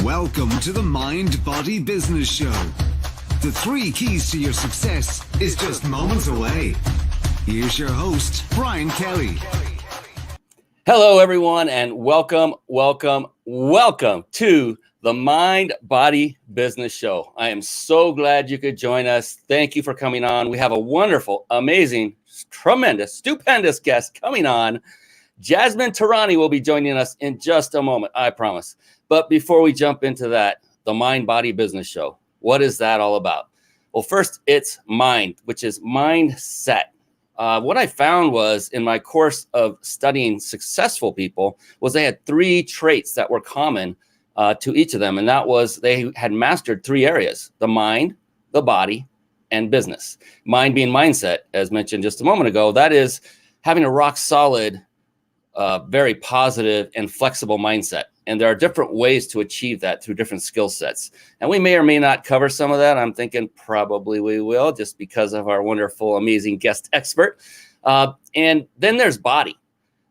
Welcome to the Mind Body Business Show. The 3 keys to your success is just moments away. Here's your host, Brian Kelly. Hello, everyone, and welcome to the Mind Body Business Show. I am so glad you could join us. Thank you for coming on. We have a wonderful, amazing, tremendous, stupendous guest coming on. Jasmin Terrany will be joining us in just a moment, I promise. But before we jump into that, the Mind Body Business Show, what is that all about? Well, first, it's mind, which is mindset. What I found was in my course of studying successful people was they had 3 traits that were common to each of them. And that was they had mastered 3 areas: the mind, the body, and business. Mind being mindset, as mentioned just a moment ago, that is having a rock solid, very positive and flexible mindset. And there are different ways to achieve that through different skill sets. And we may or may not cover some of that. I'm thinking probably we will, just because of our wonderful, amazing guest expert. And then there's body.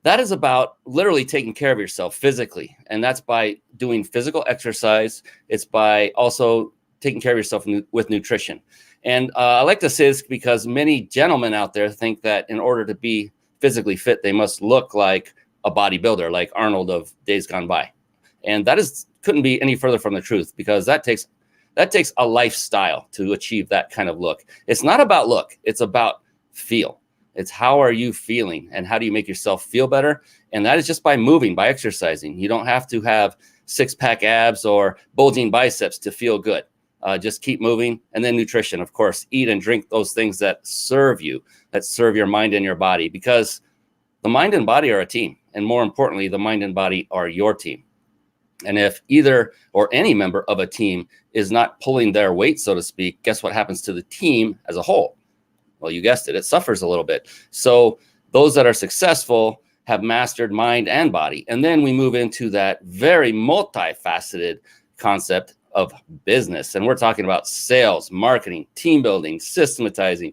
That is about literally taking care of yourself physically. And that's by doing physical exercise. It's by also taking care of yourself with nutrition. And I like to say this because many gentlemen out there think that in order to be physically fit, they must look like a bodybuilder, like Arnold of days gone by. And that couldn't be any further from the truth, because that takes a lifestyle to achieve that kind of look. It's not about look, it's about feel. It's how are you feeling and how do you make yourself feel better? And that is just by moving, by exercising. You don't have to have 6-pack abs or bulging biceps to feel good. Just keep moving. And then nutrition, of course, eat and drink those things that serve you, that serve your mind and your body, because the mind and body are a team. And more importantly, the mind and body are your team. And if either or any member of a team is not pulling their weight, so to speak, guess what happens to the team as a whole? Well, you guessed it, it suffers a little bit. So those that are successful have mastered mind and body. And then we move into that very multifaceted concept of business. And we're talking about sales, marketing, team building, systematizing.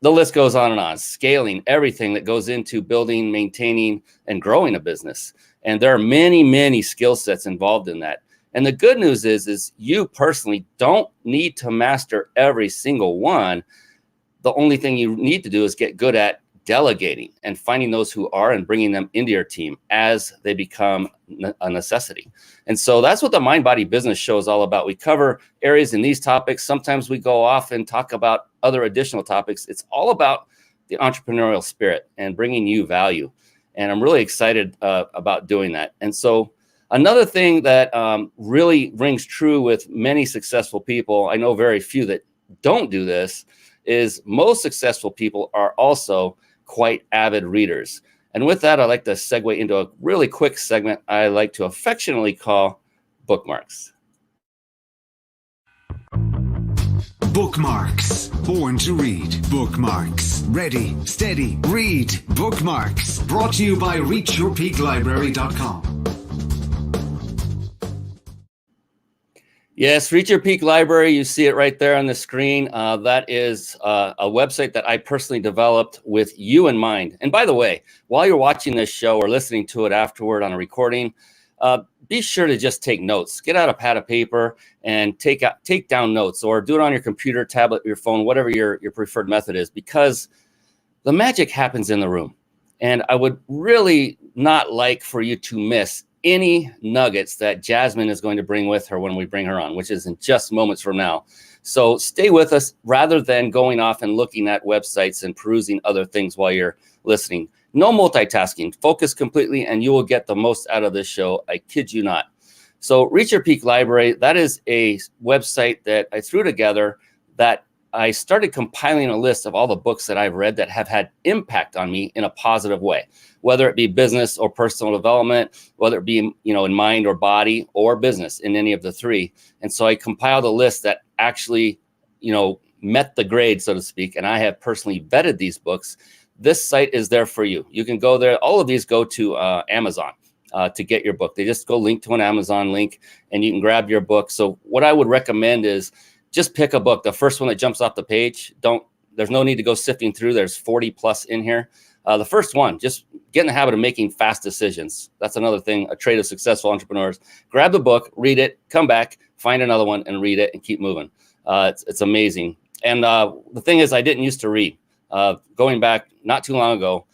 The list goes on and on, scaling, everything that goes into building, maintaining, and growing a business. And there are many, many skill sets involved in that. And the good news is you personally don't need to master every single one. The only thing you need to do is get good at delegating and finding those who are and bringing them into your team as they become a necessity. And so that's what the Mind Body Business Show is all about. We cover areas in these topics. Sometimes we go off and talk about other additional topics. It's all about the entrepreneurial spirit and bringing you value. And I'm really excited about doing that. And so another thing that really rings true with many successful people, I know very few that don't do this, is most successful people are also quite avid readers. And with that, I'd like to segue into a really quick segment I like to affectionately call bookmarks. Bookmarks. Born to read. Bookmarks. Ready, steady, read. Bookmarks. Brought to you by reachyourpeaklibrary.com. Yes, Reach Your Peak Library. You see it right there on the screen. That is a website that I personally developed with you in mind. And by the way, while you're watching this show or listening to it afterward on a recording, be sure to just take notes. Get out a pad of paper and take down notes, or do it on your computer, tablet, your phone, whatever your preferred method is, because the magic happens in the room. And I would really not like for you to miss any nuggets that Jasmin is going to bring with her when we bring her on, which is in just moments from now. So stay with us rather than going off and looking at websites and perusing other things while you're listening. No multitasking. Focus completely and you will get the most out of this show. I kid you not. So Reach Your Peak Library, that is a website that I threw together that I started compiling a list of all the books that I've read that have had impact on me in a positive way, whether it be business or personal development, whether it be, in mind or body or business, in any of the 3. And so I compiled a list that actually, met the grade, so to speak. And I have personally vetted these books. This site is there for you. You can go there. All of these go to Amazon to get your book. They just go link to an Amazon link and you can grab your book. So what I would recommend is just pick a book. The first one that jumps off the page, there's no need to go sifting through. There's 40 plus in here. The first one, just get in the habit of making fast decisions. That's another thing, a trait of successful entrepreneurs. Grab the book, read it, come back, find another one and read it and keep moving. It's amazing. And the thing is, I didn't used to read. Going back not too long ago,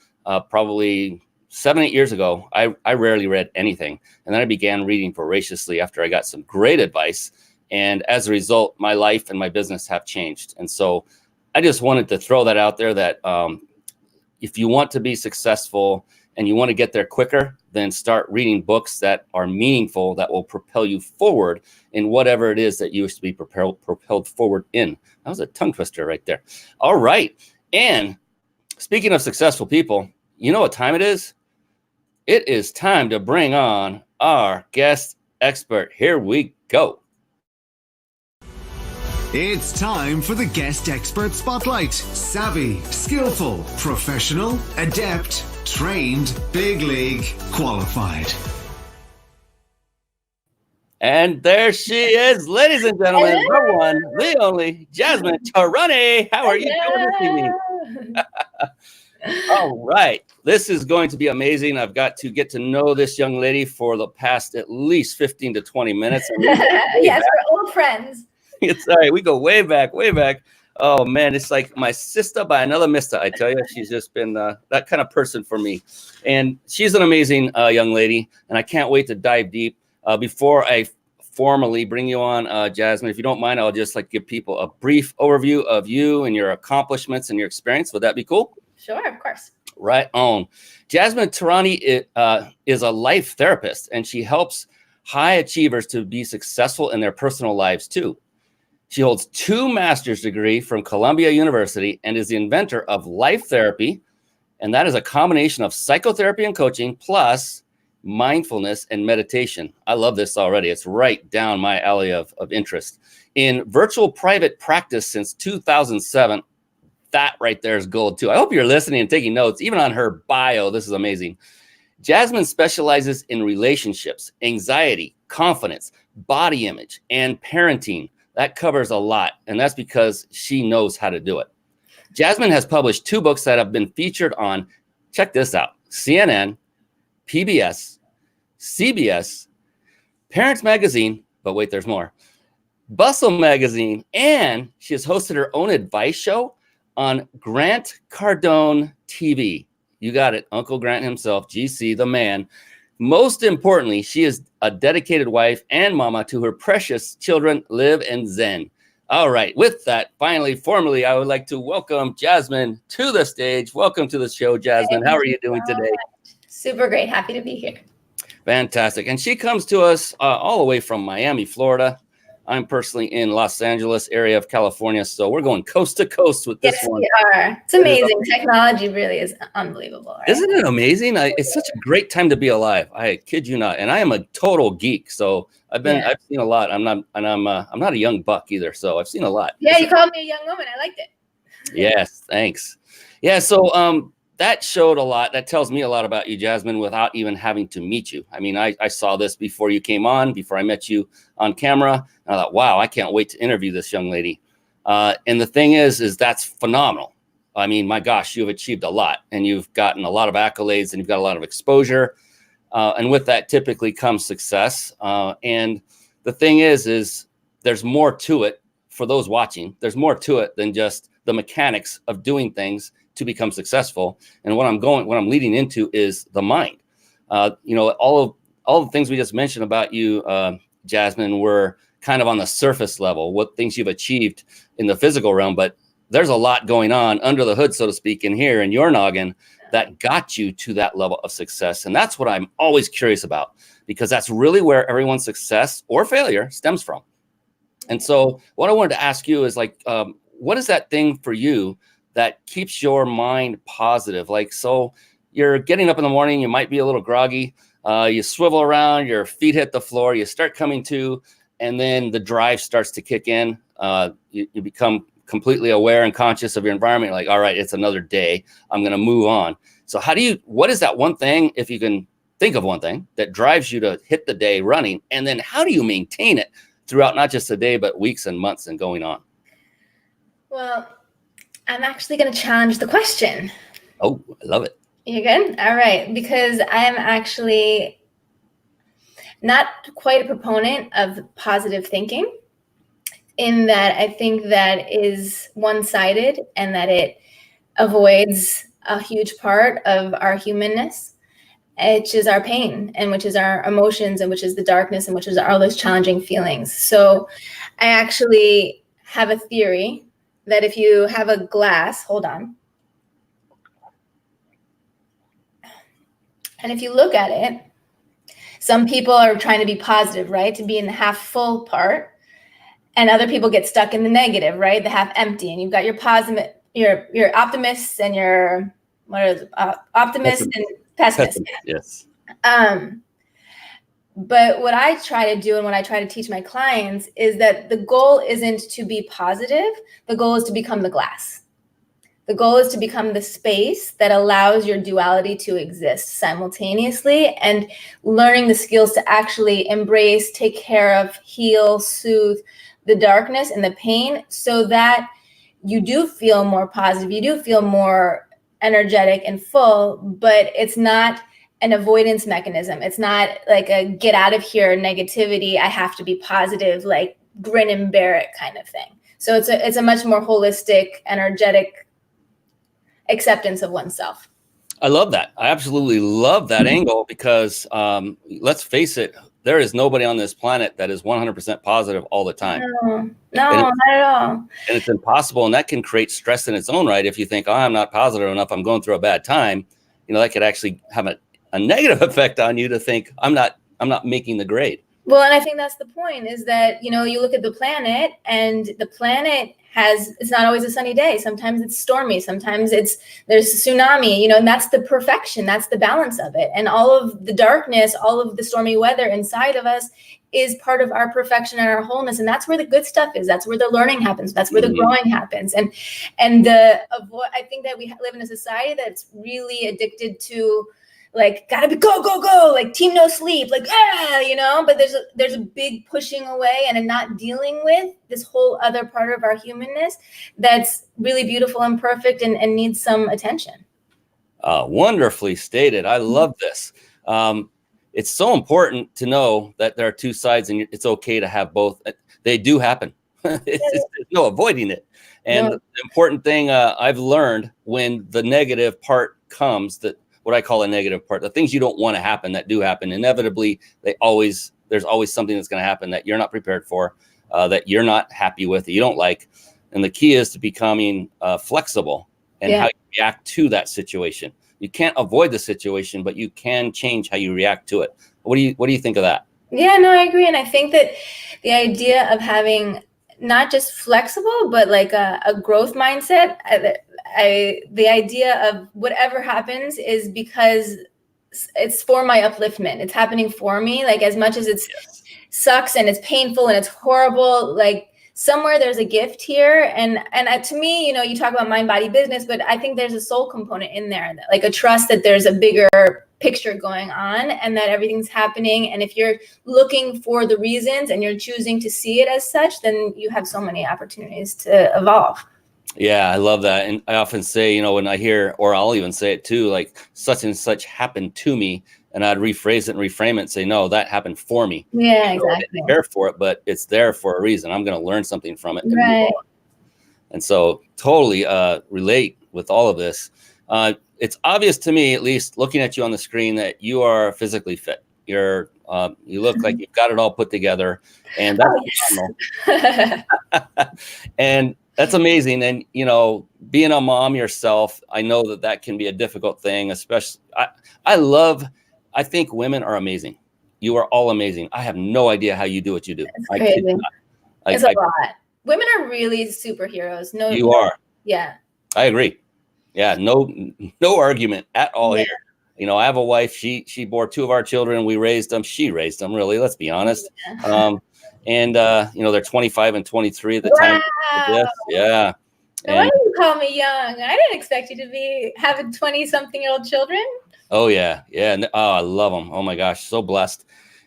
probably 7-8 years ago, I rarely read anything. And then I began reading voraciously after I got some great advice. And as a result, my life and my business have changed. And so I just wanted to throw that out there that if you want to be successful and you want to get there quicker, then start reading books that are meaningful, that will propel you forward in whatever it is that you wish to be propelled forward in. That was a tongue twister right there. All right. And speaking of successful people, you know what time it is? It is time to bring on our guest expert. Here we go. It's time for the guest expert spotlight. Savvy, skillful, professional, adept, trained, big league, qualified. And there she is, ladies and gentlemen, the one, the only, Jasmin Terrany. How are you doing this evening? All right. This is going to be amazing. I've got to get to know this young lady for the past at least 15 to 20 minutes. Yes, we're old friends. It's all right. We go way back, way back. Oh, man, it's like my sister by another mister. I tell you, she's just been that kind of person for me. And she's an amazing young lady, and I can't wait to dive deep. Before I formally bring you on, Jasmin, if you don't mind, I'll just give people a brief overview of you and your accomplishments and your experience. Would that be cool? Sure, of course. Right on. Jasmin Terrany is a life therapist, and she helps high achievers to be successful in their personal lives too. She holds 2 master's degrees from Columbia University and is the inventor of life therapy. And that is a combination of psychotherapy and coaching plus mindfulness and meditation. I love this already. It's right down my alley of interest. In virtual private practice since 2007, that right there is gold too. I hope you're listening and taking notes, even on her bio. This is amazing. Jasmin specializes in relationships, anxiety, confidence, body image, and parenting. That covers a lot, and that's because she knows how to do it. Jasmin has published 2 books that have been featured on, check this out, CNN, PBS, CBS, Parents Magazine, but wait, there's more, Bustle Magazine, and she has hosted her own advice show on Grant Cardone TV. You got it, Uncle Grant himself, GC, the man. Most importantly, she is a dedicated wife and mama to her precious children, Liv and Zen. All right. With that, finally, formally, I would like to welcome Jasmin to the stage. Welcome to the show, Jasmin. How are you doing today? Super great. Happy to be here. Fantastic. And she comes to us all the way from Miami, Florida. I'm personally in Los Angeles area of California, so we're going coast to coast with this one. Yes, we are. It's amazing. Technology really is unbelievable. Right? Isn't it amazing? It's such a great time to be alive. I kid you not. And I am a total geek, so I've seen a lot. I'm not a young buck either, so I've seen a lot. Yeah, you called me a young woman. I liked it. Yes, thanks. Yeah, so that showed a lot. That tells me a lot about you, Jasmin, without even having to meet you. I mean, I saw this before you came on, before I met you on camera. And I thought, wow, I can't wait to interview this young lady. And the thing is that's phenomenal. I mean, my gosh, you've achieved a lot and you've gotten a lot of accolades and you've got a lot of exposure. And with that typically comes success. And the thing is there's more to it for those watching. There's more to it than just the mechanics of doing things to become successful. And what I'm leading into is the mind. All the things we just mentioned about you, Jasmin, were kind of on the surface level, what things you've achieved in the physical realm, but there's a lot going on under the hood, so to speak, in here in your noggin that got you to that level of success. And that's what I'm always curious about, because that's really where everyone's success or failure stems from. And so what I wanted to ask you is what is that thing for you that keeps your mind positive? So you're getting up in the morning, you might be a little groggy, you swivel around, your feet hit the floor, you start coming to, and then the drive starts to kick in. You become completely aware and conscious of your environment. You're like, all right, it's another day. I'm going to move on. So what is that one thing, if you can think of one thing, that drives you to hit the day running? And then how do you maintain it throughout not just a day, but weeks and months and going on? Well, I'm actually going to challenge the question. Oh, I love it. You're good? All right. Because I'm actually not quite a proponent of positive thinking, in that I think that is one-sided and that it avoids a huge part of our humanness, which is our pain and which is our emotions and which is the darkness and which is all those challenging feelings. So I actually have a theory that if you have a glass, hold on, and if you look at it, some people are trying to be positive, right? To be in the half full part. And other people get stuck in the negative, right? The half empty. And you've got your positive, your optimists and your, optimists and pessimists. Yes. But what I try to do and what I try to teach my clients is that the goal isn't to be positive. The goal is to become the glass. The goal is to become the space that allows your duality to exist simultaneously, and learning the skills to actually embrace, take care of, heal, soothe the darkness and the pain, so that you do feel more positive, you do feel more energetic and full, but it's not an avoidance mechanism. It's not like a get out of here negativity, I have to be positive, like grin and bear it kind of thing. So it's a much more holistic, energetic acceptance of oneself. I love that. I absolutely love that angle, because let's face it, there is nobody on this planet that is 100% positive all the time. No, not at all. And it's impossible. And that can create stress in its own right. If you think, oh, I'm not positive enough, I'm going through a bad time, that could actually have a negative effect on you to think I'm not making the grade. Well, and I think that's the point, is that, you look at the planet, and the planet it's not always a sunny day. Sometimes it's stormy. Sometimes there's a tsunami, and that's the perfection. That's the balance of it. And all of the darkness, all of the stormy weather inside of us is part of our perfection and our wholeness. And that's where the good stuff is. That's where the learning happens. That's where the growing happens. And I think that we live in a society that's really addicted to, like, gotta be go, like team no sleep, like, but there's a big pushing away and a not dealing with this whole other part of our humanness that's really beautiful and perfect and needs some attention. Wonderfully stated. I love this. It's so important to know that there are two sides, and it's okay to have both. They do happen. There's no avoiding it. And the important thing I've learned, when the negative part comes, that what I call a negative part, the things you don't want to happen that do happen, inevitably, there's always something that's going to happen that you're not prepared for, that you're not happy with, that you don't like. And the key is to becoming flexible and how you react to that situation. You can't avoid the situation, but you can change how you react to it. What do you think of that? Yeah, no, I agree. And I think that the idea of having not just flexible, but like a growth mindset, the idea of whatever happens is because it's for my upliftment. It's happening for me. Like, as much as it's sucks and it's painful and it's horrible, like somewhere there's a gift here. And to me, you talk about mind, body, business, but I think there's a soul component in there, like a trust that there's a bigger picture going on and that everything's happening. And if you're looking for the reasons and you're choosing to see it as such, then you have so many opportunities to evolve. Yeah, I love that. And I often say, when I hear, or I'll even say it too, like such and such happened to me, and I'd rephrase it and reframe it and say, no, that happened for me. Yeah, exactly. I didn't care for it, but it's there for a reason. I'm going to learn something from it. Right. And so totally relate with all of this. It's obvious to me, at least looking at you on the screen, that you are physically fit. You look like you've got it all put together, and that's and that's amazing. And, being a mom yourself, I know that can be a difficult thing, especially I think women are amazing. You are all amazing. I have no idea how you do what you do. It's crazy. It's a lot. Women are really superheroes. No, you are. Yeah. I agree. Yeah. No argument at all here. I have a wife. She bore two of our children. We raised them. She raised them, really. Let's be honest. Yeah. They're 25 and 23 at the time of this. Yeah. Why do you call me young? I didn't expect you to be having 20-something-year-old children. Oh, yeah. Yeah. Oh, I love them. Oh, my gosh. So blessed.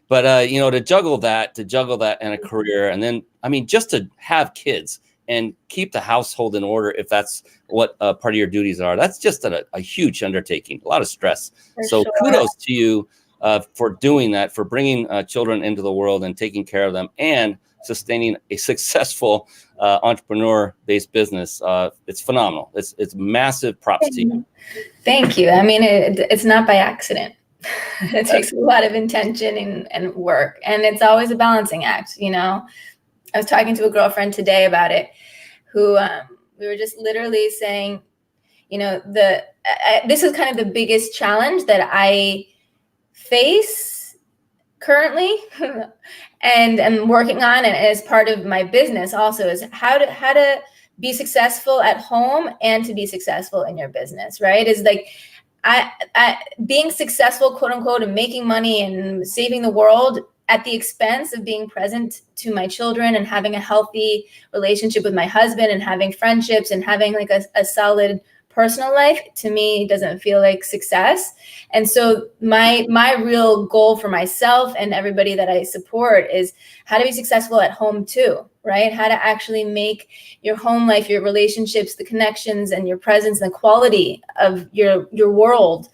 But, to juggle that and a career, and then, just to have kids and keep the household in order if that's what part of your duties are. That's just a huge undertaking, a lot of stress. So kudos to you for doing that, for bringing children into the world and taking care of them and sustaining a successful entrepreneur-based business. It's phenomenal. It's massive props to you. Thank you. I mean, it's not by accident. It takes a lot of intention and work, and it's always a balancing act. You know, I was talking to a girlfriend today about it, who we were just literally saying, you know, this is kind of the biggest challenge that I face currently and I'm working on, and as part of my business also, is how to be successful at home and to be successful in your business, right? Is like I being successful, quote unquote, and making money and saving the world at the expense of being present to my children and having a healthy relationship with my husband and having friendships and having like a solid personal life, to me doesn't feel like success. And so my real goal for myself and everybody that I support is how to be successful at home too, right? How to actually make your home life, your relationships, the connections and your presence and the quality of your world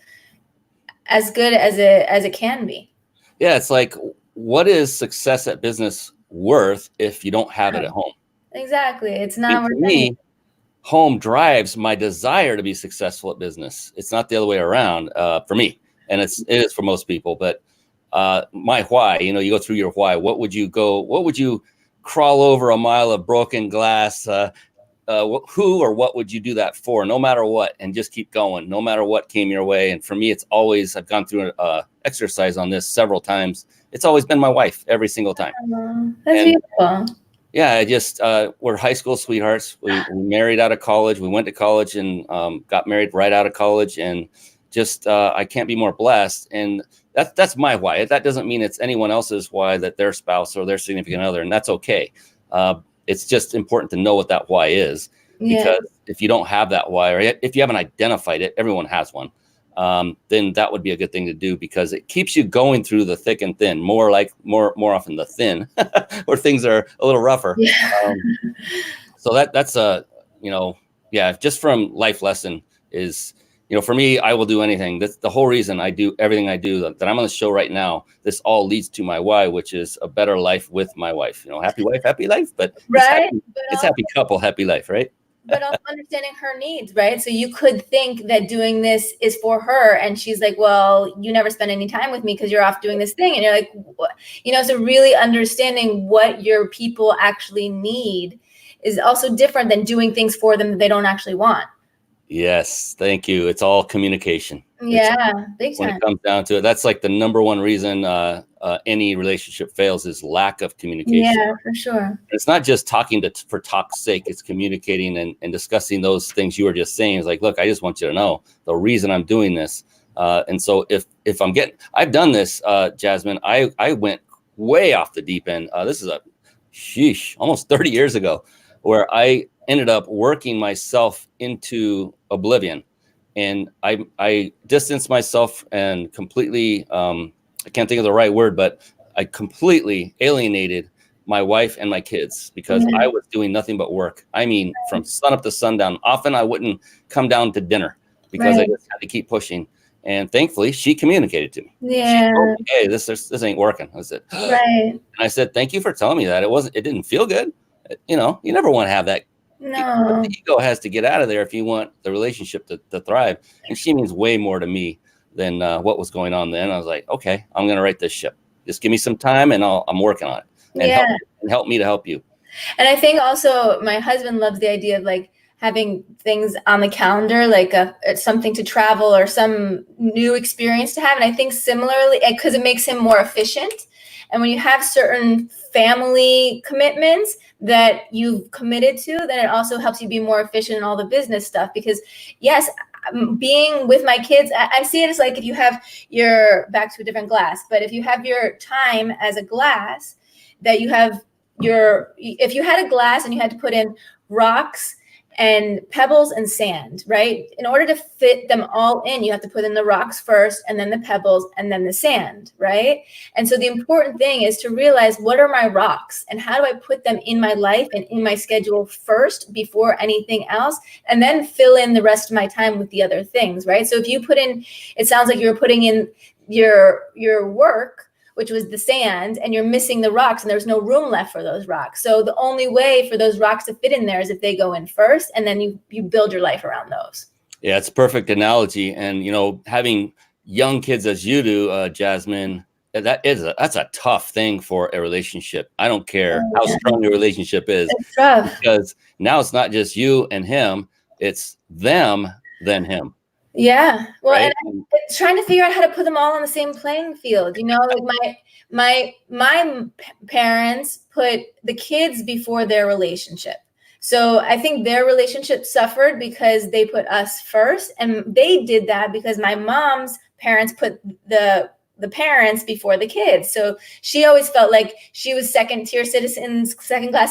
as good as it can be. Yeah, it's like, what is success at business worth if you don't have it at home? Exactly. It's not worth me. Home drives my desire to be successful at business. It's not the other way around for me. And it is for most people, but my why, you know, you go through your why. What would you crawl over a mile of broken glass? Who or what would you do that for? No matter what, and just keep going, no matter what came your way. And for me, it's always, I've gone through an exercise on this several times. It's always been my wife every single time. That's beautiful. Yeah, we're high school sweethearts. We married out of college. We went to college and got married right out of college. And just, I can't be more blessed. And that's my why. That doesn't mean it's anyone else's why, that their spouse or their significant other, and that's okay. It's just important to know what that why is, because if you don't have that why, or if you haven't identified it, everyone has one. Then that would be a good thing to do, because it keeps you going through the thick and thin, more often the thin, where things are a little rougher. Yeah. So that's just from life lesson is, you know, for me, I will do anything. That's the whole reason I do everything I do that I'm on the show right now. This all leads to my why, which is a better life with my wife. You know, happy wife, happy life, but right. It's happy couple, happy life, right? But also understanding her needs, right? So you could think that doing this is for her, and she's like, well, you never spend any time with me because you're off doing this thing. And you're like, what? You know, so really understanding what your people actually need is also different than doing things for them that they don't actually want. Yes, thank you. It's all communication. Yeah, big time. When it comes down to it, that's like the number one reason any relationship fails is lack of communication. Yeah, for sure. It's not just talking for talk's sake. It's communicating and discussing those things you were just saying. It's like, look, I just want you to know the reason I'm doing this. And so if I've done this, Jasmin, I went way off the deep end. This is almost 30 years ago, where I ended up working myself into oblivion. And I distanced myself and completely, I can't think of the right word, but I completely alienated my wife and my kids because I was doing nothing but work. I mean, from sun up to sundown. Often I wouldn't come down to dinner because I just had to keep pushing. And thankfully, she communicated to me. Yeah. She told me, hey, this ain't working. I said, right. And I said, thank you for telling me that. It didn't feel good. You know, you never want to have that. No. The ego has to get out of there if you want the relationship to thrive. And she means way more to me than what was going on then. I was like, okay, I'm going to write this ship. Just give me some time and I'm working on it. And help me to help you. And I think also my husband loves the idea of like having things on the calendar, like something to travel or some new experience to have. And I think similarly, because it makes him more efficient. And when you have certain family commitments that you've committed to, then it also helps you be more efficient in all the business stuff. Because yes, being with my kids, I see it as like if you have back to a different glass, but if you have your time as a glass, that you have if you had a glass and you had to put in rocks and pebbles and sand, right? In order to fit them all in, you have to put in the rocks first, and then the pebbles, and then the sand, right? And so the important thing is to realize, what are my rocks and how do I put them in my life and in my schedule first before anything else, and then fill in the rest of my time with the other things, right? So if you put in, it sounds like you're putting in your work, which was the sand, and you're missing the rocks, and there's no room left for those rocks. So the only way for those rocks to fit in there is if they go in first, and then you build your life around those. Yeah, it's a perfect analogy. And, you know, having young kids as you do, Jasmin, that's a tough thing for a relationship. I don't care how strong your relationship is. It's tough. Because now it's not just you and him, it's them, then him. Yeah. Well, Right? and I'm trying to figure out how to put them all on the same playing field. You know, like my parents put the kids before their relationship. So I think their relationship suffered because they put us first, and they did that because my mom's parents put the parents before the kids. So she always felt like she was second class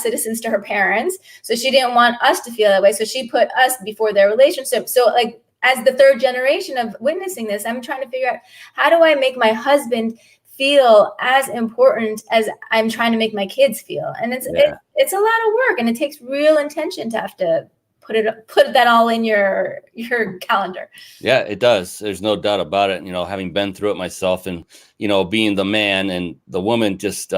citizens to her parents. So she didn't want us to feel that way. So she put us before their relationship. So like, as the third generation of witnessing this, I'm trying to figure out, how do I make my husband feel as important as I'm trying to make my kids feel? And it's a lot of work, and it takes real intention to have to put that all in your calendar. Yeah, it does. There's no doubt about it. You know, having been through it myself, and, you know, being the man, and the woman just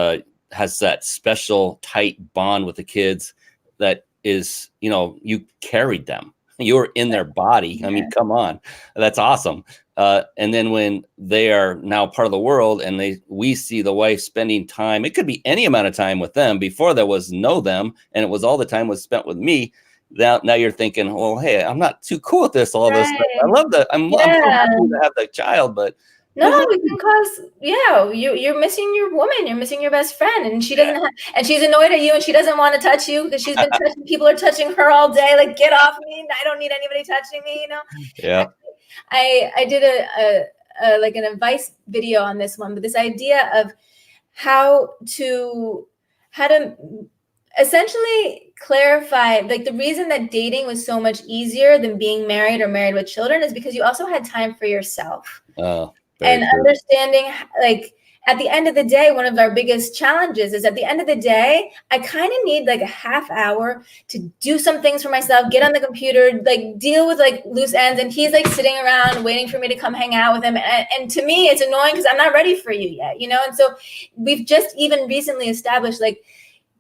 has that special tight bond with the kids that is, you know, you carried them. You're in their body. I mean, come on, that's awesome. And then when they are now part of the world, and we see the wife spending time, it could be any amount of time with them. Before, there was no them, and it was all the time was spent with me. Now you're thinking, well, hey, I'm not too cool with this, all this. I love that. I'm so happy to have the child, but no, because you're missing your woman, you're missing your best friend, and she doesn't have, and she's annoyed at you, and she doesn't want to touch you because she's been touching, people are touching her all day. Like, get off me! I don't need anybody touching me. You know. Yeah. I did a like an advice video on this one, but this idea of how to essentially clarify, like, the reason that dating was so much easier than being married or married with children is because you also had time for yourself. Oh. And understanding, like, at the end of the day, one of our biggest challenges is, at the end of the day, I kind of need like a half hour to do some things for myself, get on the computer, like deal with like loose ends. And he's like sitting around waiting for me to come hang out with him. And to me, it's annoying because I'm not ready for you yet, you know? And so we've just even recently established, like,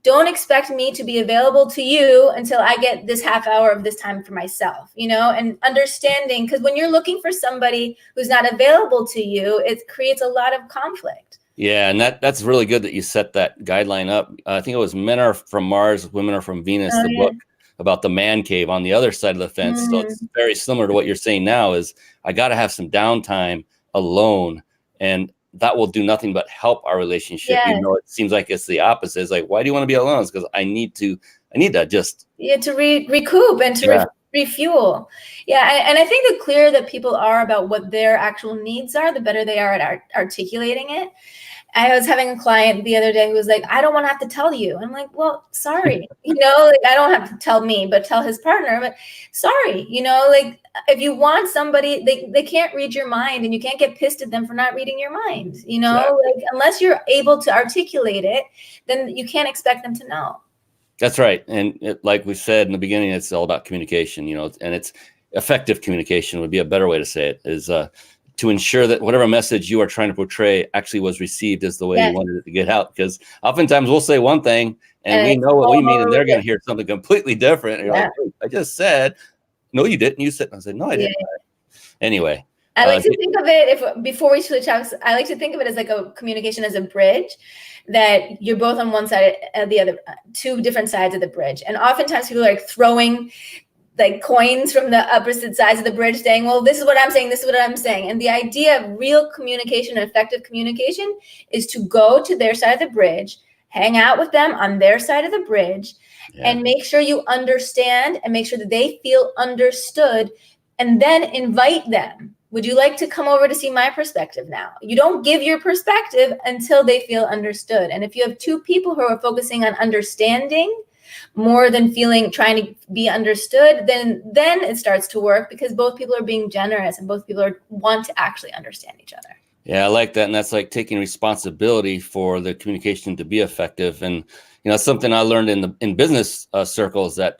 don't expect me to be available to you until I get this half hour of this time for myself, you know, and understanding, because when you're looking for somebody who's not available to you, it creates a lot of conflict. Yeah, and that's really good that you set that guideline up. I think it was Men Are From Mars, Women Are From Venus, the book about the man cave on the other side of the fence. So it's very similar to what you're saying now, is I got to have some downtime alone, and that will do nothing but help our relationship. Even though it seems like it's the opposite. It's like, why do you want to be alone? It's because I need to just to recoup and to refuel. Yeah, and I think the clearer that people are about what their actual needs are, the better they are at articulating it. I was having a client the other day who was like, I don't want to have to tell you. I'm like, well, sorry, you know, like, I don't have to tell me, but tell his partner. But sorry, you know, like, if you want somebody, they can't read your mind, and you can't get pissed at them for not reading your mind. You know, like, unless you're able to articulate it, then you can't expect them to know. That's right. And like we said in the beginning, it's all about communication, you know, and it's effective communication would be a better way to say it, is to ensure that whatever message you are trying to portray actually was received as the way you wanted it to get out. Because oftentimes we'll say one thing and we know what we mean, and they're going to hear something completely different. And you're like, hey, I just said, no, you didn't. You said, I said, no, I didn't. Anyway. I like to think of it, before we switch out, I like to think of it as like a communication as a bridge, that you're both on one side of the other, two different sides of the bridge. And oftentimes people are like throwing like coins from the opposite sides of the bridge, saying, well, this is what I'm saying, this is what I'm saying. And the idea of real communication and effective communication is to go to their side of the bridge, hang out with them on their side of the bridge, and make sure you understand and make sure that they feel understood, and then invite them. Would you like to come over to see my perspective now? You don't give your perspective until they feel understood. And if you have two people who are focusing on understanding, more than trying to be understood, then it starts to work, because both people are being generous and both people want to actually understand each other. Yeah, I like that. And that's like taking responsibility for the communication to be effective. And, something I learned in business circles that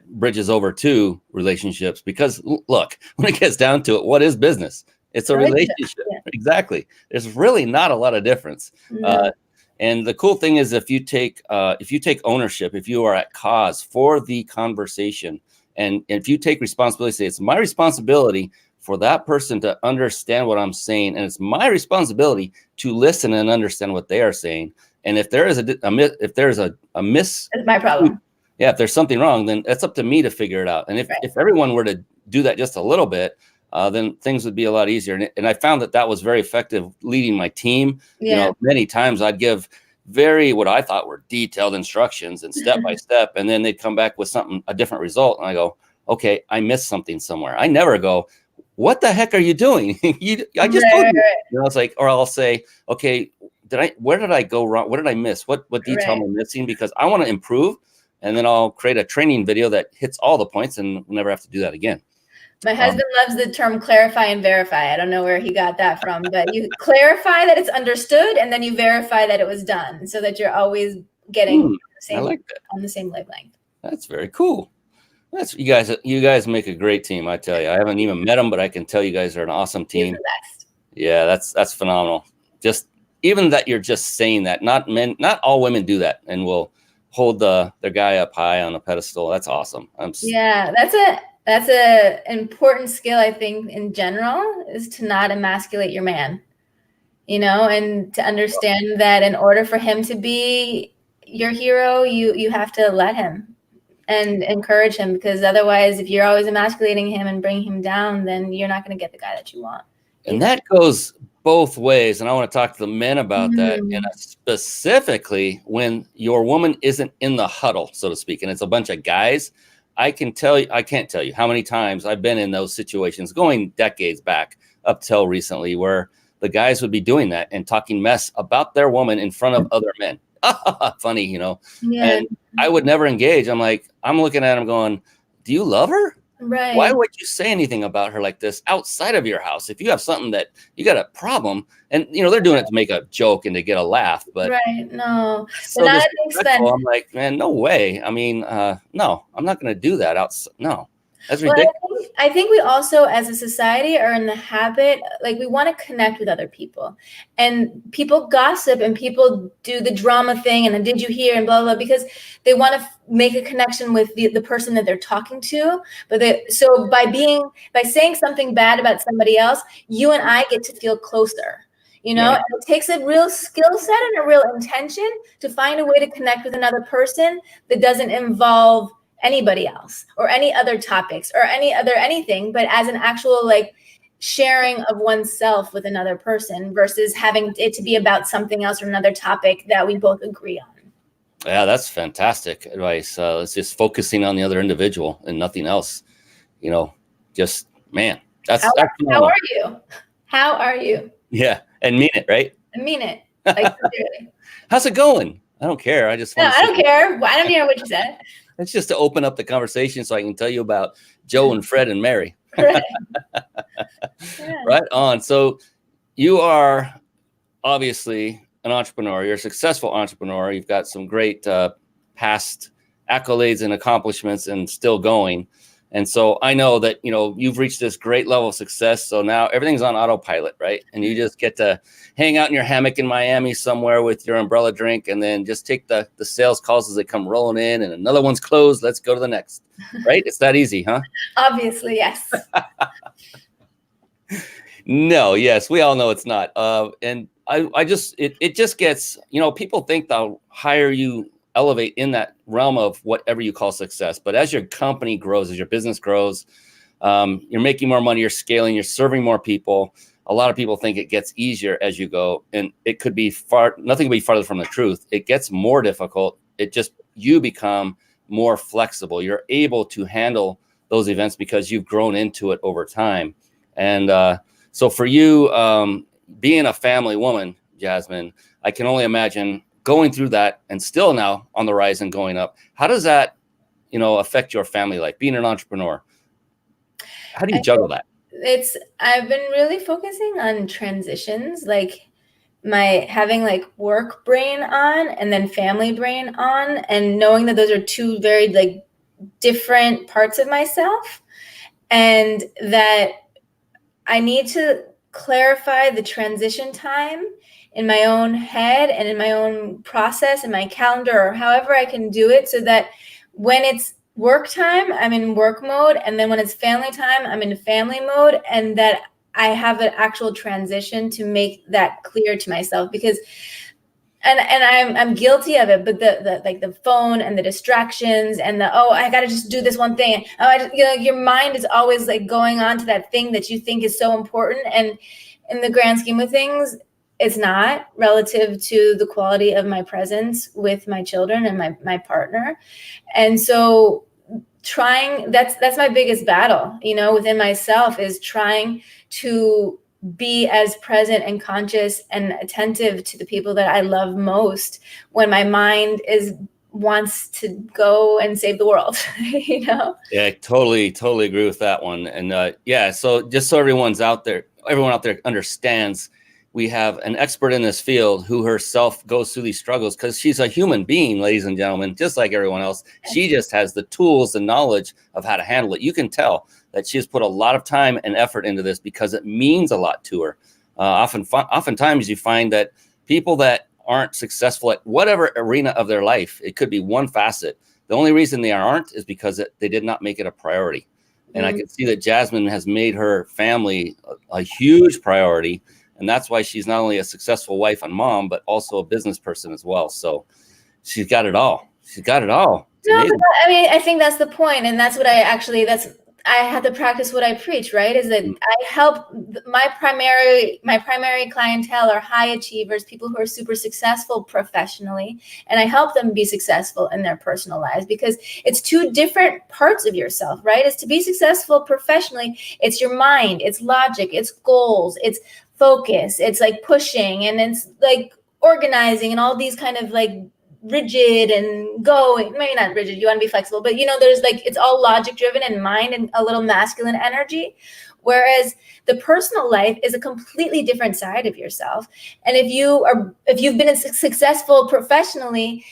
bridges over to relationships, because look, when it gets down to it, what is business? It's a relationship. Yeah. Exactly. There's really not a lot of difference. No. And the cool thing is, if you take ownership, if you are at cause for the conversation, and if you take responsibility, say it's my responsibility for that person to understand what I'm saying, and it's my responsibility to listen and understand what they are saying. And if there is a miss, it's my problem. Yeah, if there's something wrong, then it's up to me to figure it out. And if everyone were to do that just a little bit, then things would be a lot easier. And I found that was very effective leading my team. Yeah. Many times I'd give what I thought were detailed instructions and step by step, and then they'd come back with a different result. And I go, okay, I missed something somewhere. I never go, what the heck are you doing? I just told you. It's like, or I'll say, okay, where did I go wrong? What did I miss? What detail am I missing? Because I want to improve. And then I'll create a training video that hits all the points, and we'll never have to do that again. My husband loves the term clarify and verify. I don't know where he got that from, but you clarify that it's understood, and then you verify that it was done, so that you're always getting on the same wavelength. That's very cool. You guys make a great team, I tell you. I haven't even met them, but I can tell you guys are an awesome team. You're the best. Yeah, that's phenomenal. Just even that you're just saying that. Not all women do that, and will hold their guy up high on a pedestal. That's awesome. Yeah, that's a important skill, I think, in general, is to not emasculate your man, and to understand that in order for him to be your hero, you have to let him and encourage him, because otherwise, if you're always emasculating him and bringing him down, then you're not going to get the guy that you want. And that goes both ways. And I want to talk to the men about that. And specifically when your woman isn't in the huddle, so to speak, and it's a bunch of guys. I can't tell you how many times I've been in those situations, going decades back up till recently, where the guys would be doing that and talking mess about their woman in front of other men. Funny, Yeah. And I would never engage. I'm looking at him going, do you love her? Right. Why would you say anything about her like this outside of your house? If you have something that you got a problem, and they're doing it to make a joke and to get a laugh, but no, so not at the expense. I'm like, man, no way. I mean, no, I'm not going to do that. No, that's ridiculous. I think we also, as a society, are in the habit, like, we want to connect with other people, and people gossip and people do the drama thing, and then did you hear, and blah, blah, because they want to make a connection with the person that they're talking to. So by saying something bad about somebody else, you and I get to feel closer. And it takes a real skill set and a real intention to find a way to connect with another person that doesn't involve anybody else or any other topics or anything, but as an actual sharing of oneself with another person, versus having it to be about something else or another topic that we both agree on. Yeah, that's fantastic advice. It's just focusing on the other individual and nothing else. Just, man, how are you? Yeah, and mean it, right? And mean it. Sincerely. How's it going? I don't care. I don't care. I don't hear what you said. It's just to open up the conversation so I can tell you about Joe and Fred and Mary. Right. Right on. So you are obviously an entrepreneur. You're a successful entrepreneur. You've got some great past accolades and accomplishments and still going. And so I know that, you've reached this great level of success. So now everything's on autopilot, right? And you just get to hang out in your hammock in Miami somewhere with your umbrella drink, and then just take the sales calls as they come rolling in, and another one's closed. Let's go to the next, right? It's that easy, huh? Obviously, yes. No, yes, we all know it's not. And it just gets, people think they'll hire you, elevate in that realm of whatever you call success. But as your company grows, as your business grows, you're making more money, you're scaling, you're serving more people. A lot of people think it gets easier as you go, and it could be nothing could be farther from the truth. It gets more difficult. You become more flexible. You're able to handle those events because you've grown into it over time. And so for you, being a family woman, Jasmin, I can only imagine going through that and still now on the rise and going up, how does that, affect your family life, being an entrepreneur? How do you juggle that? I've been really focusing on transitions, like having like work brain on and then family brain on, and knowing that those are two very like different parts of myself, and that I need to clarify the transition time in my own head and in my own process and my calendar, or however I can do it, so that when it's work time, I'm in work mode, and then when it's family time, I'm in family mode, and that I have an actual transition to make that clear to myself. Because and I'm guilty of it, but the like the phone and the distractions and I got to just do this one thing. Your mind is always like going on to that thing that you think is so important, and in the grand scheme of things, it's not, relative to the quality of my presence with my children and my partner. And so that's my biggest battle, within myself, is trying to be as present and conscious and attentive to the people that I love most when my mind wants to go and save the world. Yeah, I totally agree with that one. And so just so everyone out there understands, we have an expert in this field who herself goes through these struggles because she's a human being, ladies and gentlemen, just like everyone else. She just has the tools and knowledge of how to handle it. You can tell that she has put a lot of time and effort into this because it means a lot to her. Oftentimes you find that people that aren't successful at whatever arena of their life, it could be one facet. The only reason they aren't is because they did not make it a priority. And I can see that Jasmin has made her family a huge priority. And that's why she's not only a successful wife and mom, but also a business person as well. So she's got it all. She's got it all. I think that's the point. And that's what I have to practice what I preach, right? Is that I help my primary clientele are high achievers, people who are super successful professionally. And I help them be successful in their personal lives, because it's two different parts of yourself, right? It's to be successful professionally. It's your mind, it's logic, it's goals, it's focus, it's like pushing, and it's like organizing, and all these kind of like rigid and going, maybe not rigid, you want to be flexible, but there's like, it's all logic driven and mind and a little masculine energy. Whereas the personal life is a completely different side of yourself. And if you've been successful professionally,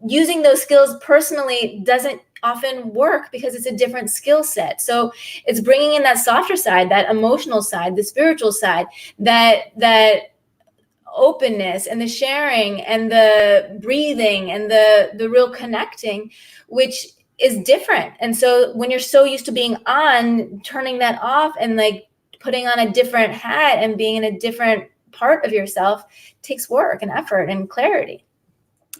using those skills personally doesn't often work, because it's a different skill set. So it's bringing in that softer side, that emotional side, the spiritual side, that openness and the sharing and the breathing and the real connecting, which is different. And so when you're so used to being on, turning that off and like putting on a different hat and being in a different part of yourself takes work and effort and clarity.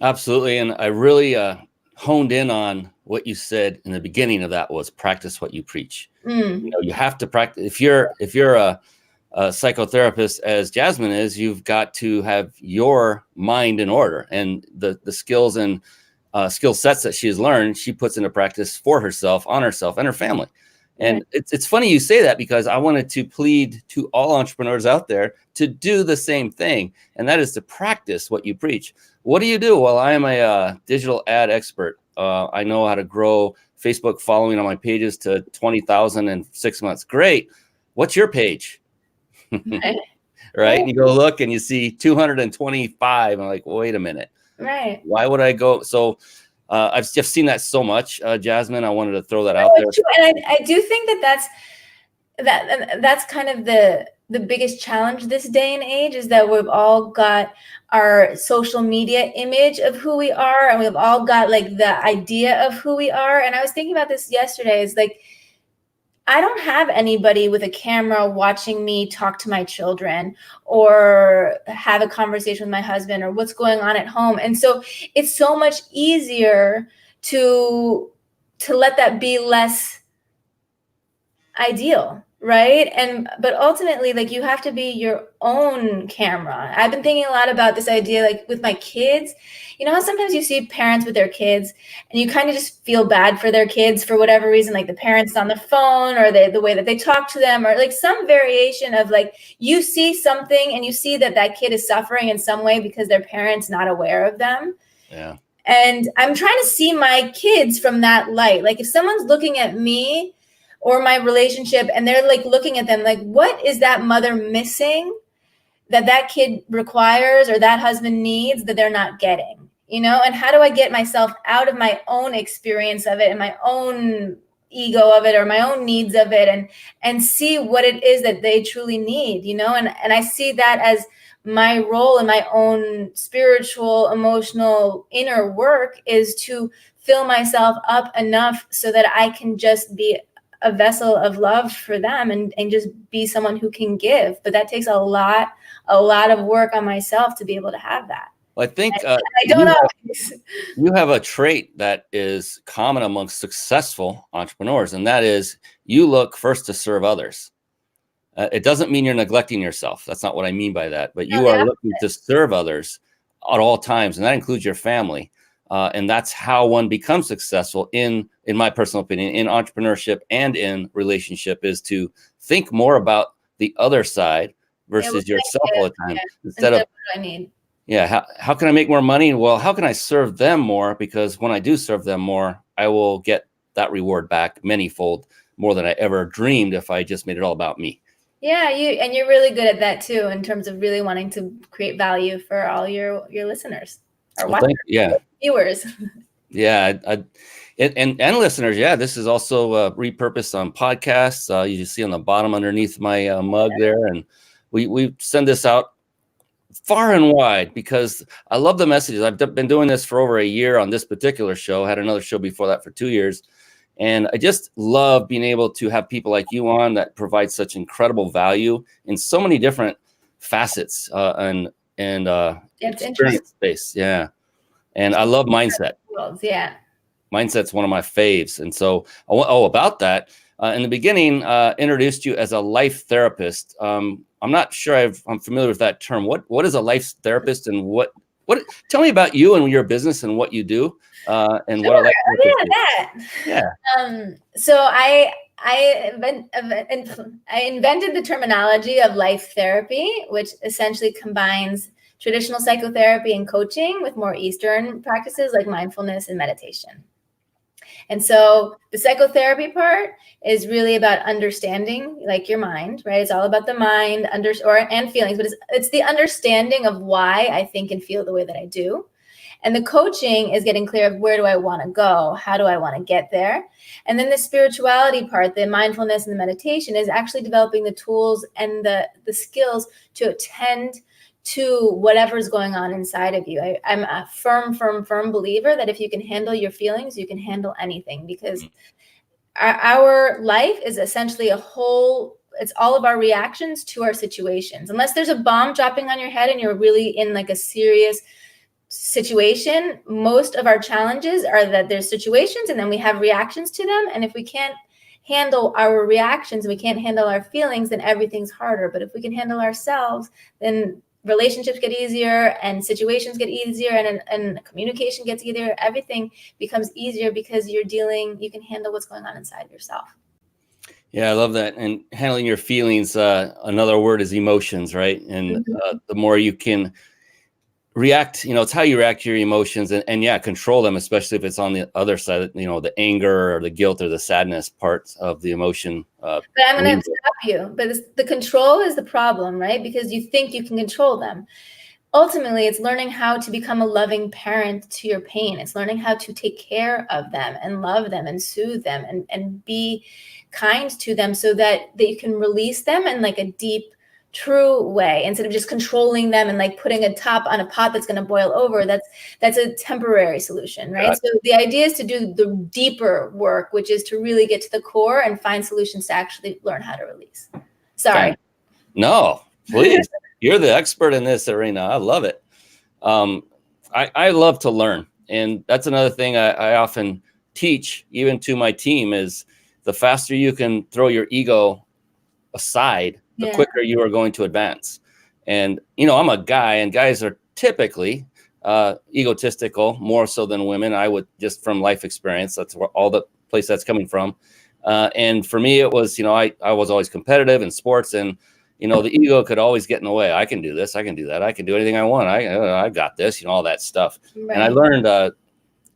Absolutely. And I really honed in on what you said in the beginning of that, was practice what you preach. You have to practice. If you're a psychotherapist, as Jasmin is, you've got to have your mind in order, and the skills and skill sets that she has learned, she puts into practice for herself, on herself, and her family. And it's funny you say that, because I wanted to plead to all entrepreneurs out there to do the same thing, and that is to practice what you preach. What do you do? Well, I am a digital ad expert. I know how to grow Facebook following on my pages to 20,000 in 6 months. Great. What's your page? Right? You go look and you see 225. I'm like, wait a minute. Right. Why would I go? So I've just seen that so much, Jasmin. I wanted to throw that out there. And I do think that's kind of the biggest challenge this day and age, is that we've all got our social media image of who we are, and we've all got like the idea of who we are. And I was thinking about this yesterday. It's like, I don't have anybody with a camera watching me talk to my children or have a conversation with my husband or what's going on at home. And so it's so much easier to let that be less ideal. right? But ultimately, like, you have to be your own camera. I've been thinking a lot about this idea, like with my kids. You know how sometimes you see parents with their kids and you kind of just feel bad for their kids for whatever reason, like the parents on the phone, or the way that they talk to them, or like some variation of, like, you see something and you see that that kid is suffering in some way because their parents not aware of them. Yeah. And I'm trying to see my kids from that light. Like, if someone's looking at me or my relationship and they're like looking at them, like, what is that mother missing that that kid requires or that husband needs that they're not getting? You know, and how do I get myself out of my own experience of it and my own ego of it or my own needs of it, and see what it is that they truly need, you know? And I see that as my role in my own spiritual, emotional, inner work is to fill myself up enough so that I can just be a vessel of love for them and just be someone who can give. But that takes a lot of work on myself to be able to have that. Well, I think I don't know. You have a trait that is common amongst successful entrepreneurs, and that is you look first to serve others. It doesn't mean you're neglecting yourself. That's not what I mean by that. But you are looking to serve others at all times, and that includes your family. And that's how one becomes successful in my personal opinion, in entrepreneurship and in relationship, is to think more about the other side versus yourself all the time. Instead of what I need. Yeah. How can I make more money? Well, how can I serve them more? Because when I do serve them more, I will get that reward back manyfold more than I ever dreamed if I just made it all about me. Yeah, you're really good at that too, in terms of really wanting to create value for all your listeners or viewers. Yeah, and listeners. Yeah, this is also repurposed on podcasts. You see on the bottom underneath my mug there, and we send this out far and wide because I love the messages. I've been doing this for over a year on this particular show. I had another show before that for 2 years. And I just love being able to have people like you on that provide such incredible value in so many different facets and experience space. Yeah. And I love mindset. Yeah. Mindset's one of my faves. And so, about that, in the beginning, introduced you as a life therapist. I'm not sure I'm familiar with that term. What is a life therapist, and what tell me about you and your business and what you do, and sure. what a life therapist is. Yeah. So I invented the terminology of life therapy, which essentially combines traditional psychotherapy and coaching with more Eastern practices like mindfulness and meditation. And so the psychotherapy part is really about understanding, like, your mind, right? It's all about the mind and feelings, but it's the understanding of why I think and feel the way that I do. And the coaching is getting clear of where do I want to go? How do I want to get there? And then the spirituality part, the mindfulness and the meditation, is actually developing the tools and the skills to attend to whatever's going on inside of you. I'm a firm believer that if you can handle your feelings, you can handle anything, because our life is essentially it's all of our reactions to our situations. Unless there's a bomb dropping on your head and you're really in like a serious situation, most of our challenges are that there's situations and then we have reactions to them. And if we can't handle our reactions, we can't handle our feelings, then everything's harder. But if we can handle ourselves, then relationships get easier and situations get easier and communication gets easier. Everything becomes easier because you can handle what's going on inside yourself. Yeah, I love that. And handling your feelings, another word is emotions, right? And the more you can react, it's how you react to your emotions and control them, especially if it's on the other side, the anger or the guilt or the sadness part of the emotion. But I'm going to stop you. But the control is the problem, right? Because you think you can control them. Ultimately, it's learning how to become a loving parent to your pain. It's learning how to take care of them and love them and soothe them and be kind to them so that you can release them in like a deep, true way, instead of just controlling them and like putting a top on a pot that's going to boil over. That's a temporary solution, right? So the idea is to do the deeper work, which is to really get to the core and find solutions to actually learn how to release. Sorry. No, please. You're the expert in this arena. I love it. I love to learn. And that's another thing I often teach, even to my team, is the faster you can throw your ego aside, the Yeah. quicker you are going to advance. And, you know, I'm a guy, and guys are typically egotistical, more so than women. I would, just from life experience, that's where all the place that's coming from. And for me, it was, you know, I was always competitive in sports, and, you know, the ego could always get in the way. I can do this, I can do that, I can do anything I want. I got this, you know, all that stuff. Right. And I learned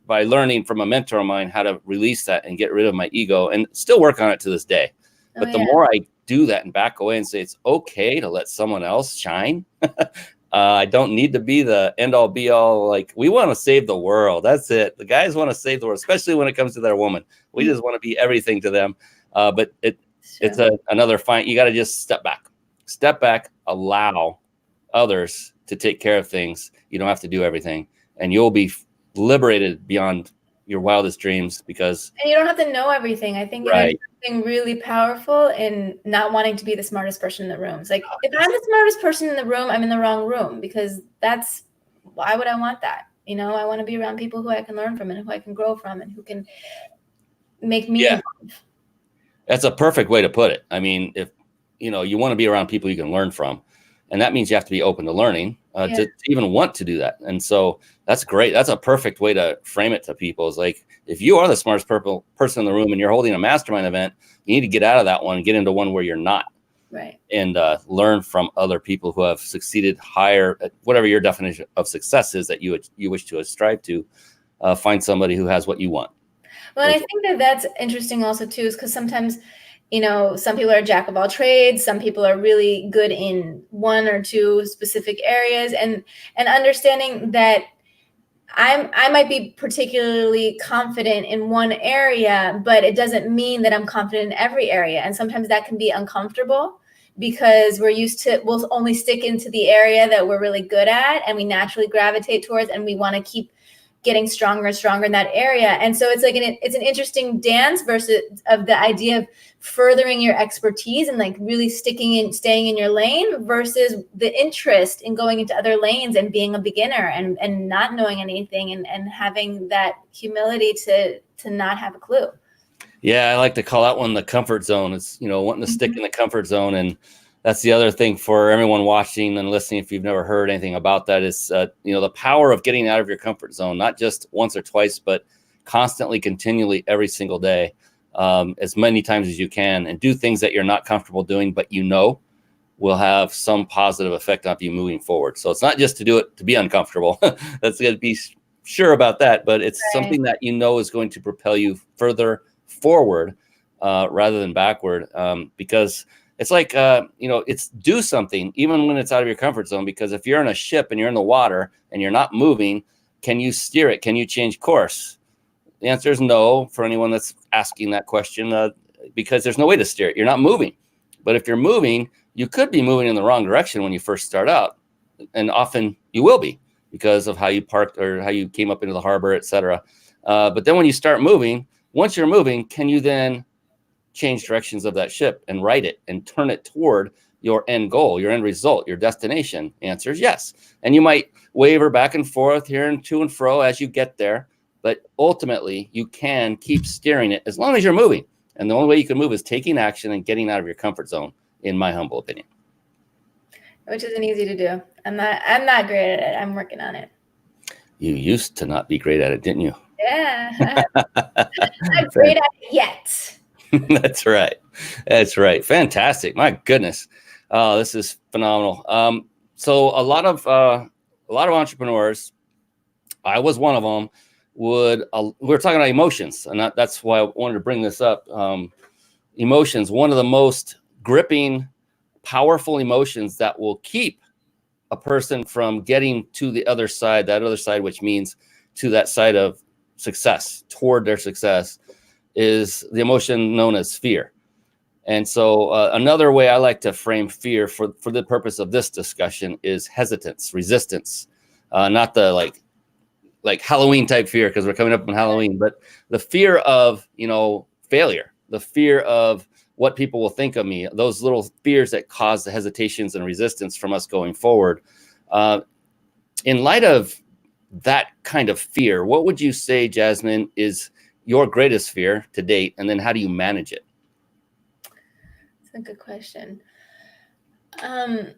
by learning from a mentor of mine how to release that and get rid of my ego, and still work on it to this day. But the more I do that and back away and say it's okay to let someone else shine, I don't need to be the end all be all. Like, we want to save the world. That's it. The guys want to save the world, especially when it comes to their woman. We just want to be everything to them. But it's another fine. You got to just step back, allow others to take care of things. You don't have to do everything, and you'll be liberated beyond your wildest dreams, because and you don't have to know everything. I think there's something really powerful in not wanting to be the smartest person in the room. It's like, if I'm the smartest person in the room, I'm in the wrong room, because why would I want that? You know, I want to be around people who I can learn from and who I can grow from and who can make me evolve. That's a perfect way to put it. I mean, if you know, you want to be around people you can learn from, and that means you have to be open to learning, to even want to do that. And so that's great. That's a perfect way to frame it to people. Is like, if you are the smartest person in the room and you're holding a mastermind event, you need to get out of that one and get into one where you're not. Right. And learn from other people who have succeeded higher at whatever your definition of success is that you wish to strive to. Find somebody who has what you want. Well, and I think that's interesting also too, is because sometimes, you know, some people are jack of all trades. Some people are really good in one or two specific areas, and understanding that I might be particularly confident in one area, but it doesn't mean that I'm confident in every area. And sometimes that can be uncomfortable, because we'll only stick into the area that we're really good at, and we naturally gravitate towards, and we want to keep getting stronger and stronger in that area. And so it's like it's an interesting dance versus of the idea of furthering your expertise and like really staying in your lane, versus the interest in going into other lanes and being a beginner and not knowing anything and having that humility to not have a clue. Yeah, I like to call that one the comfort zone. It's, you know, wanting to stick in the comfort zone. And that's the other thing for everyone watching and listening. If you've never heard anything about that, is, you know, the power of getting out of your comfort zone, not just once or twice, but constantly, continually, every single day, as many times as you can, and do things that you're not comfortable doing, but you know will have some positive effect on you moving forward. So it's not just to do it to be uncomfortable. That's going to be sure about that, but it's something that you know is going to propel you further forward rather than backward, because it's like, you know, it's do something even when it's out of your comfort zone. Because if you're in a ship and you're in the water and you're not moving, can you steer it? Can you change course? The answer is no for anyone that's asking that question, because there's no way to steer it. You're not moving. But if you're moving, you could be moving in the wrong direction when you first start out. And often you will be, because of how you parked or how you came up into the harbor, etc. But then when you start moving, once you're moving, can you then change directions of that ship and right it and turn it toward your end goal, your end result, your destination? Answer is yes. And you might waver back and forth here and to and fro as you get there, but ultimately you can keep steering it as long as you're moving. And the only way you can move is taking action and getting out of your comfort zone, in my humble opinion. Which isn't easy to do. I'm not great at it. I'm working on it. You used to not be great at it, didn't you? Yeah. Not great at it yet. That's right. That's right. Fantastic. My goodness. This is phenomenal. So a lot of entrepreneurs, I was one of them, we're talking about emotions, and that's why I wanted to bring this up. Emotions, one of the most gripping, powerful emotions that will keep a person from getting to the other side, which means to that side of success, toward their success, is the emotion known as fear. And so another way I like to frame fear for the purpose of this discussion is hesitance, resistance, not the like Halloween type fear, because we're coming up on Halloween, but the fear of, you know, failure, the fear of what people will think of me, those little fears that cause the hesitations and resistance from us going forward. In light of that kind of fear, what would you say, Jasmin, is your greatest fear to date? And then how do you manage it? It's a good question. I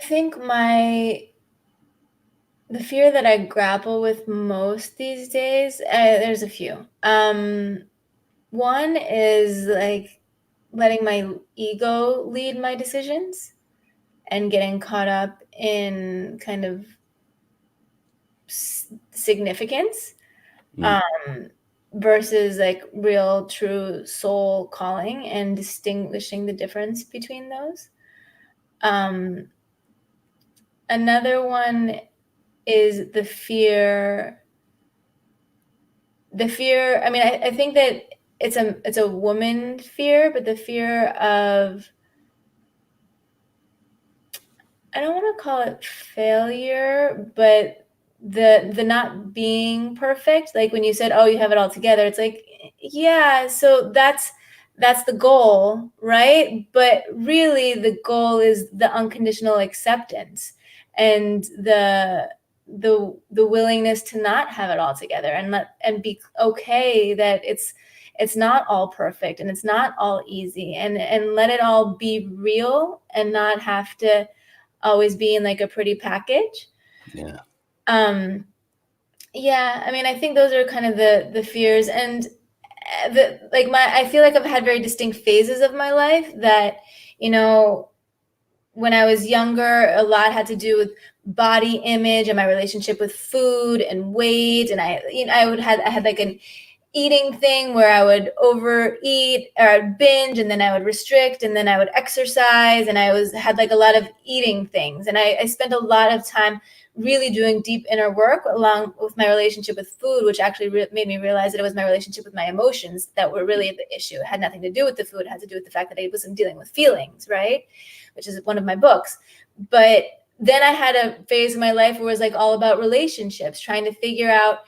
think the fear that I grapple with most these days, there's a few. One is like letting my ego lead my decisions and getting caught up in kind of significance, versus like real, true soul calling and distinguishing the difference between those. Another one is the fear. I mean, I think that it's a woman fear, but the fear of, I don't want to call it failure, but the not being perfect. Like when you said, oh, you have it all together, it's like, yeah, so that's the goal, right? But really the goal is the unconditional acceptance and the willingness to not have it all together and be okay that it's not all perfect and it's not all easy, and let it all be real and not have to always be in like a pretty package. Yeah. Yeah, I mean, I think those are kind of the fears, and I feel like I've had very distinct phases of my life that, you know, when I was younger, a lot had to do with body image and my relationship with food and weight. And I had like an eating thing where I would overeat or I'd binge, and then I would restrict, and then I would exercise, and I had like a lot of eating things. And I spent a lot of time really doing deep inner work along with my relationship with food, which actually made me realize that it was my relationship with my emotions that were really the issue. It had nothing to do with the food. It had to do with the fact that I wasn't dealing with feelings, right? Which is one of my books. But then I had a phase in my life where it was like all about relationships, trying to figure out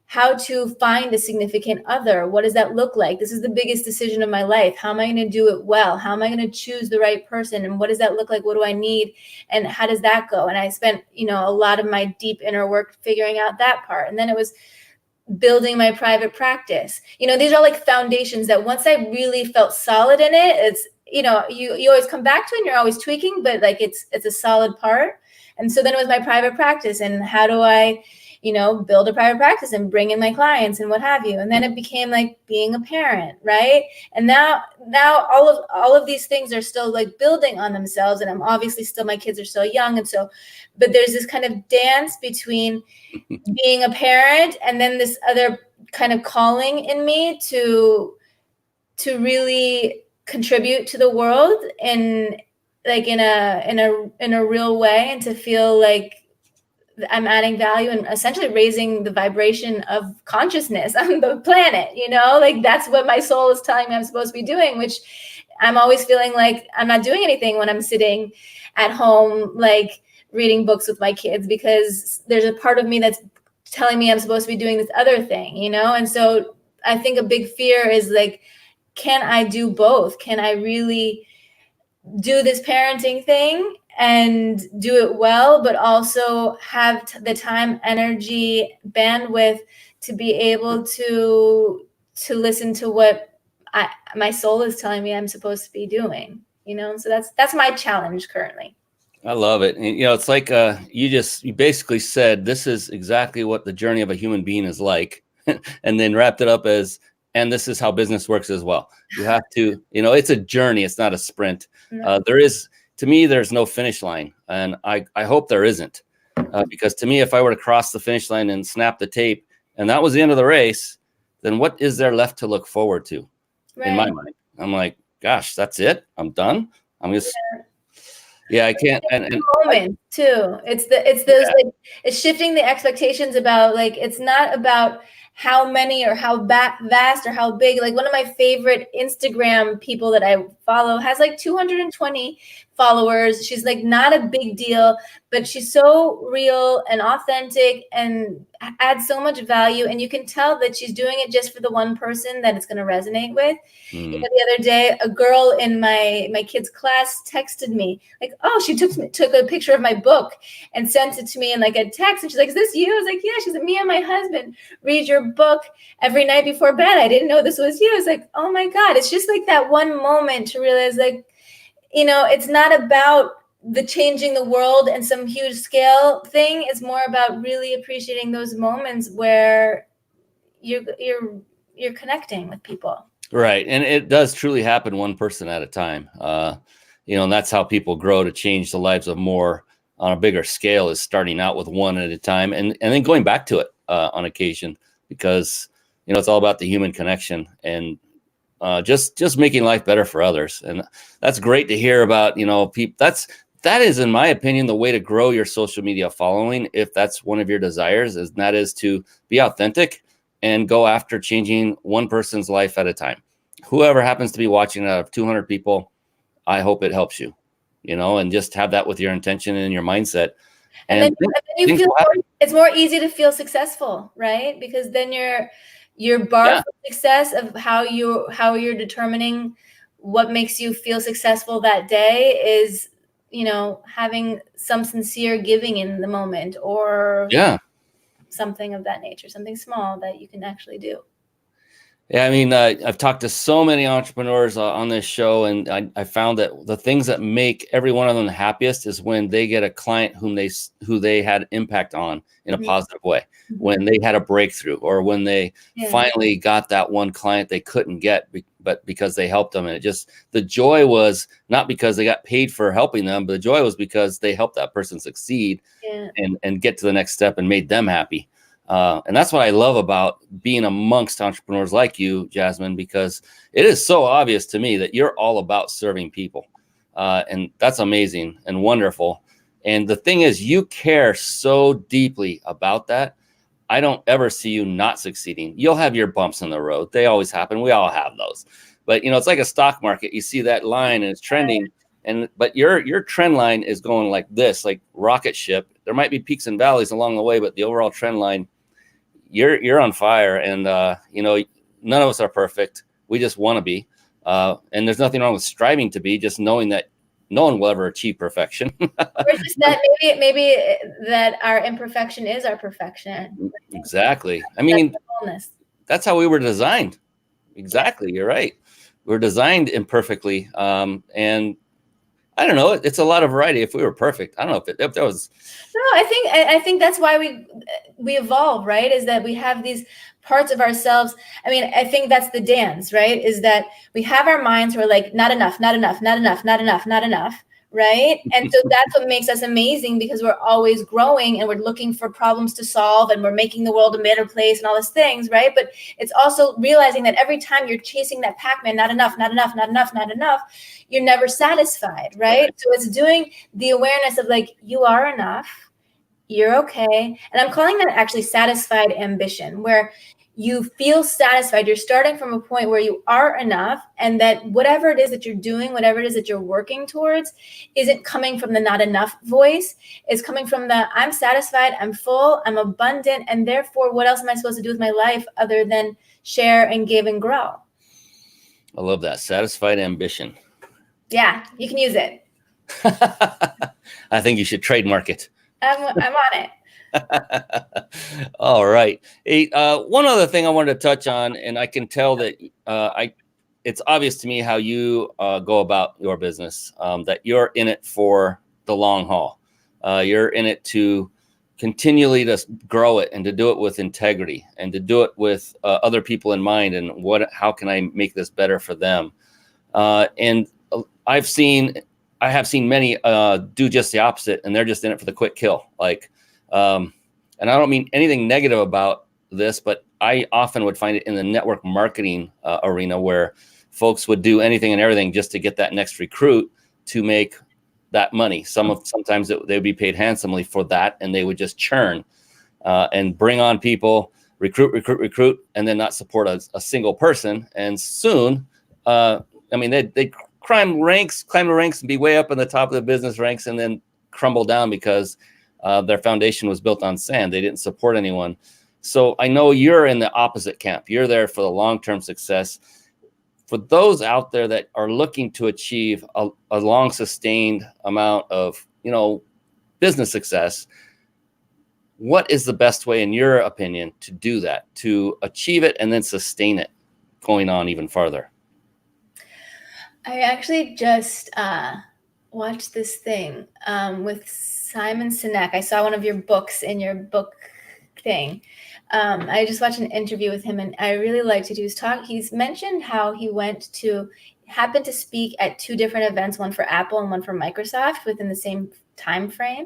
how to find a significant other. What does that look like? This is the biggest decision of my life. How am I going to do it well? How am I going to choose the right person? And what does that look like? What do I need? And how does that go? And I spent, you know, a lot of my deep inner work figuring out that part. And then it was building my private practice. You know, these are like foundations that once I really felt solid in it, it's, you know, you always come back to it and you're always tweaking, but like it's a solid part. And so then it was my private practice, and how do I, you know, build a private practice and bring in my clients and what have you. And then it became like being a parent, right? And now all of these things are still like building on themselves. And I'm obviously still, my kids are still young. And so, but there's this kind of dance between being a parent and then this other kind of calling in me to really contribute to the world in like in a real way, and to feel like I'm adding value and essentially raising the vibration of consciousness on the planet, you know, like that's what my soul is telling me I'm supposed to be doing, which I'm always feeling like I'm not doing anything when I'm sitting at home, like reading books with my kids, because there's a part of me that's telling me I'm supposed to be doing this other thing, you know? And so I think a big fear is like, can I do both? Can I really do this parenting thing and do it well, but also have the time, energy, bandwidth to be able to listen to what my soul is telling me I'm supposed to be doing, you know? So that's my challenge currently. I love it. And, you know, it's like you basically said, this is exactly what the journey of a human being is like, and then wrapped it up as, and this is how business works as well. You have to, you know, it's a journey. It's not a sprint. No. To me, there's no finish line. And I hope there isn't. Because to me, if I were to cross the finish line and snap the tape, and that was the end of the race, then what is there left to look forward to? Right. In my mind, I'm like, gosh, that's it. I'm done. I'm just, I can't. And moment too. It's those like, it's shifting the expectations about like, it's not about how many or how vast or how big. Like one of my favorite Instagram people that I follow has like 220 followers. She's like not a big deal, but she's so real and authentic and adds so much value. And you can tell that she's doing it just for the one person that it's going to resonate with. You know, the other day, a girl in my kid's class texted me like, oh, she took a picture of my book and sent it to me in like a text. And she's like, is this you? I was like, yeah. She's like, me and my husband read your book every night before bed. I didn't know this was you. I was like, oh my God. It's just like that one moment to realize like, you know, it's not about the changing the world and some huge scale thing. It's more about really appreciating those moments where you're connecting with people. Right. And it does truly happen one person at a time. You know, and that's how people grow to change the lives of more on a bigger scale, is starting out with one at a time and then going back to it on occasion, because, you know, it's all about the human connection and just making life better for others. And that's great to hear about, you know, people. That is, in my opinion, the way to grow your social media following, if that's one of your desires, is that is to be authentic and go after changing one person's life at a time. Whoever happens to be watching out of 200 people, I hope it helps you, you know, and just have that with your intention and your mindset. And then you feel it's more easy to feel successful, right? Because then your bar for success of how you're determining what makes you feel successful that day is, you know, having some sincere giving in the moment, or something of that nature, something small that you can actually do. Yeah, I mean, I've talked to so many entrepreneurs on this show, and I found that the things that make every one of them the happiest is when they get a client who they had impact on in a positive way, when they had a breakthrough, or when they finally got that one client they couldn't get, but because they helped them. And the joy was not because they got paid for helping them, but the joy was because they helped that person succeed and get to the next step and made them happy. And that's what I love about being amongst entrepreneurs like you, Jasmin, because it is so obvious to me that you're all about serving people. And that's amazing and wonderful. And the thing is, you care so deeply about that. I don't ever see you not succeeding. You'll have your bumps in the road. They always happen. We all have those. But, you know, it's like a stock market. You see that line and it's trending. But your trend line is going like this, like rocket ship. There might be peaks and valleys along the way, but the overall trend line, you're on fire. And, you know, none of us are perfect. We just want to be. And there's nothing wrong with striving to be, just knowing that no one will ever achieve perfection. Or just that maybe that our imperfection is our perfection. Exactly. I mean, that's how we were designed. Exactly. You're right. We're designed imperfectly. And I don't know. It's a lot of variety. If we were perfect, I don't know if that was. No, I think that's why we evolve, right? Is that we have these parts of ourselves. I mean, I think that's the dance, right? Is that we have our minds. We're like, not enough, not enough, not enough, not enough, not enough, right? And so that's what makes us amazing, because we're always growing and we're looking for problems to solve and we're making the world a better place and all those things, right? But it's also realizing that every time you're chasing that Pac-Man, not enough, not enough, not enough, not enough, you're never satisfied, right? So it's doing the awareness of like, you are enough, you're okay. And I'm calling that actually satisfied ambition, where you feel satisfied. You're starting from a point where you are enough, and that whatever it is that you're doing, whatever it is that you're working towards, isn't coming from the not enough voice. It's coming from the I'm satisfied, I'm full, I'm abundant, and therefore what else am I supposed to do with my life other than share and give and grow? I love that. Satisfied ambition. Yeah, you can use it. I think you should trademark it. I'm on it. All right. Hey, one other thing I wanted to touch on, and I can tell that it's obvious to me how you go about your business, that you're in it for the long haul. You're in it to continually to grow it and to do it with integrity and to do it with other people in mind, and how can I make this better for them? And I have seen many do just the opposite, and they're just in it for the quick kill. Like, and I don't mean anything negative about this, but I often would find it in the network marketing arena, where folks would do anything and everything just to get that next recruit to make that money. Sometimes they would be paid handsomely for that, and they would just churn and bring on people, recruit, and then not support a single person. And soon, I mean, they climb the ranks and be way up in the top of the business ranks and then crumble down because their foundation was built on sand. They didn't support anyone. So I know you're in the opposite camp. You're there for the long-term success. For those out there that are looking to achieve a long sustained amount of, business success, what is the best way, in your opinion, to do that, to achieve it and then sustain it going on even farther? I actually just watched this thing with Simon Sinek. I saw one of your books in your book thing. I just watched an interview with him, and I really liked it. He's mentioned how he happened to speak at 2 different events, one for Apple and one for Microsoft within the same time frame.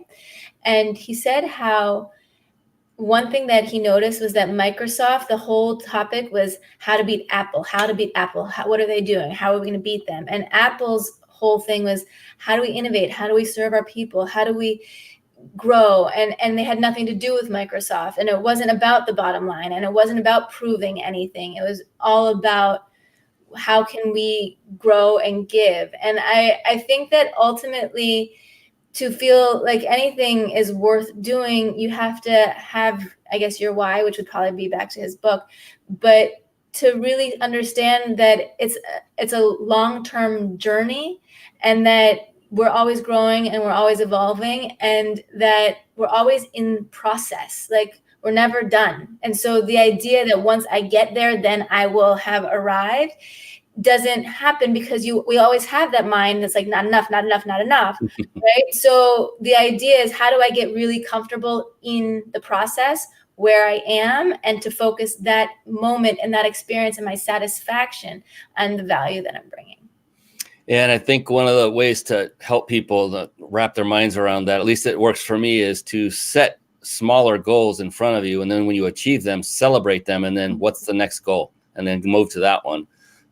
And he said how one thing that he noticed was that Microsoft, the whole topic was how to beat Apple, what are they doing? How are we going to beat them? And Apple's whole thing was, how do we innovate? How do we serve our people? How do we grow? And they had nothing to do with Microsoft. And it wasn't about the bottom line, and it wasn't about proving anything. It was all about how can we grow and give. And I think that ultimately, to feel like anything is worth doing, you have to have, I guess, your why, which would probably be back to his book, but to really understand that it's a long-term journey, and that we're always growing and we're always evolving, and that we're always in process. Like, we're never done. And so the idea that once I get there, then I will have arrived doesn't happen, because we always have that mind that's like, not enough, right? So the idea is, how do I get really comfortable in the process where I am, and to focus that moment and that experience and my satisfaction and the value that I'm bringing. And I think one of the ways to help people to wrap their minds around that, at least it works for me, is to set smaller goals in front of you. And then when you achieve them, celebrate them. And then what's the next goal? And then move to that one.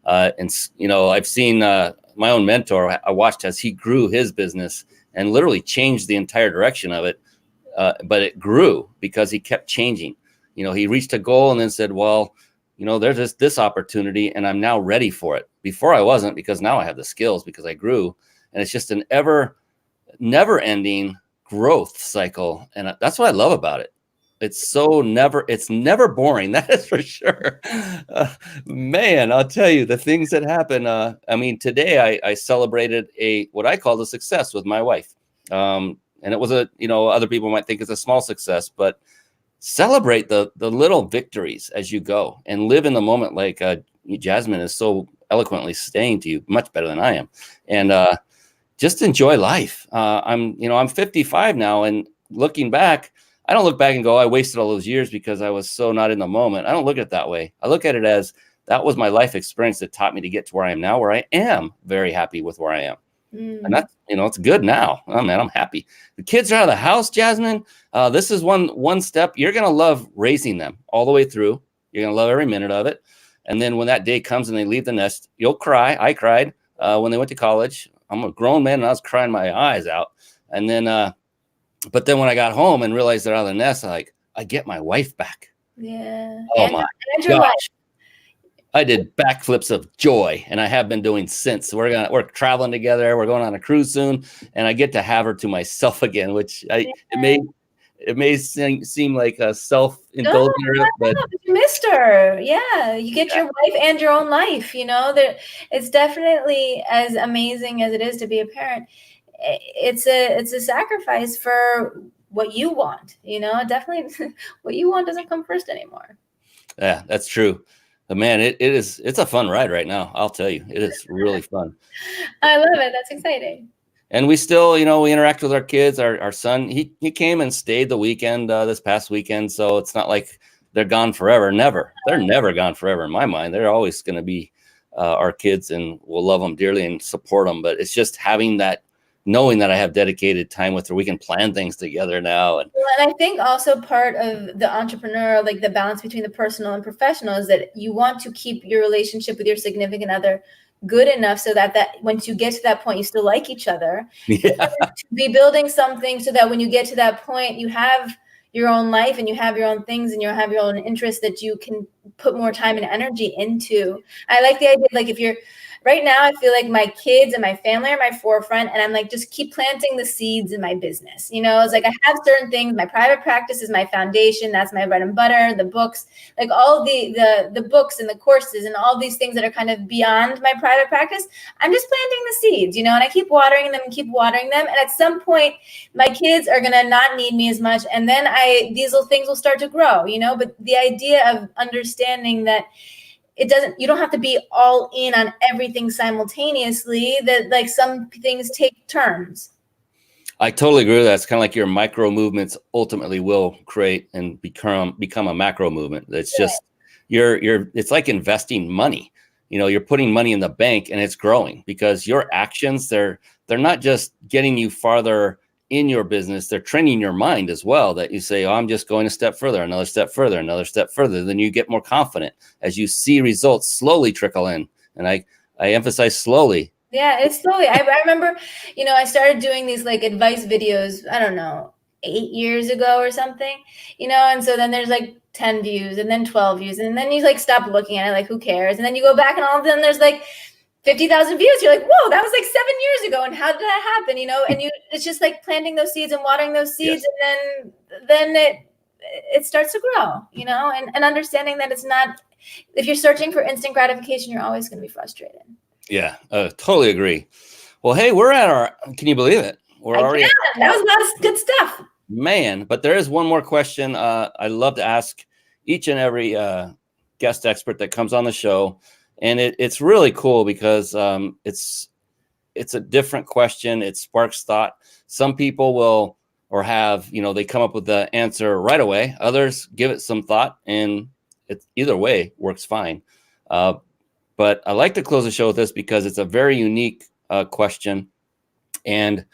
I've seen my own mentor. I watched as he grew his business and literally changed the entire direction of it. But it grew because he kept changing. He reached a goal and then said, well, there's this opportunity, and I'm now ready for it. Before I wasn't, because now I have the skills because I grew. And it's just an never ending growth cycle. And that's what I love about it. It's never boring. That is for sure. Man, I'll tell you the things that happen. Today I celebrated what I call a success with my wife. And it was other people might think it's a small success, but celebrate the little victories as you go and live in the moment. Like Jasmin is so eloquently saying to you, much better than I am. And just enjoy life. I'm 55 now, and looking back, I don't look back and go, I wasted all those years because I was so not in the moment. I don't look at it that way. I look at it as that was my life experience that taught me to get to where I am now, where I am very happy with where I am. And that's, it's good now. Oh man, I'm happy. The kids are out of the house, Jasmin. This is one step. You're going to love raising them all the way through. You're going to love every minute of it. And then when that day comes and they leave the nest, you'll cry. I cried when they went to college. I'm a grown man and I was crying my eyes out. And then, but then when I got home and realized they're out of the nest, I get my wife back. Yeah. Oh my gosh. I did backflips of joy, and I have been doing since. We're traveling together. We're going on a cruise soon, and I get to have her to myself again, which it may seem like a self-indulgent, but you missed her. Yeah, you get your wife and your own life. It's definitely, as amazing as it is to be a parent, it's a sacrifice for what you want. Definitely what you want doesn't come first anymore. Yeah, that's true. But man, it's a fun ride right now. I'll tell you, it is really fun. I love it. That's exciting. And we still, we interact with our kids. Our son, he came and stayed the weekend, this past weekend. So it's not like they're gone forever. Never. They're never gone forever in my mind. They're always going to be our kids, and we'll love them dearly and support them. But it's just having that, knowing that I have dedicated time with her. We can plan things together now. And I think also part of the entrepreneur, like the balance between the personal and professional, is that you want to keep your relationship with your significant other good enough so that once you get to that point, you still like each other. Yeah. To be building something so that when you get to that point, you have your own life and you have your own things and you have your own interests that you can put more time and energy into. I like the idea, like if you're right now I feel like my kids and my family are my forefront, and I'm like, just keep planting the seeds in my business. You know, it's like I have certain things. My private practice is my foundation. That's my bread and butter. The books, like all the books and the courses and all these things that are kind of beyond my private practice. I'm just planting the seeds, you know, and I keep watering them and keep watering them. And at some point, my kids are gonna not need me as much, and then these little things will start to grow, you know. But the idea of understanding that you don't have to be all in on everything simultaneously, that like some things take turns. I totally agree with that. It's kind of like your micro movements ultimately will create and become a macro movement. It's just it's like investing money. You know, you're putting money in the bank and it's growing because your actions, they're not just getting you farther in your business, they're training your mind as well, that you say, oh, I'm just going a step further, another step further, another step further. Then you get more confident as you see results slowly trickle in. And I emphasize slowly. Yeah, it's slowly. I remember, you know, I started doing these like advice videos, I don't know, 8 years ago or something, you know, and so then there's like 10 views and then 12 views, and then you like stop looking at it, like who cares? And then you go back and all of a sudden there's like 50,000 views. You're like, whoa, that was like 7 years ago. And how did that happen? You know, and it's just like planting those seeds and watering those seeds. Yes. And then it starts to grow, you know, and understanding that it's not, if you're searching for instant gratification, you're always going to be frustrated. Yeah, totally agree. Well, hey, we're at can you believe it? We're already. That was a lot of good stuff. Man, but there is one more question I love to ask each and every guest expert that comes on the show. And it's really cool because it's a different question. It sparks thought. Some people will have, you know, they come up with the answer right away. Others give it some thought, and either way works fine. But I like to close the show with this because it's a very unique question. And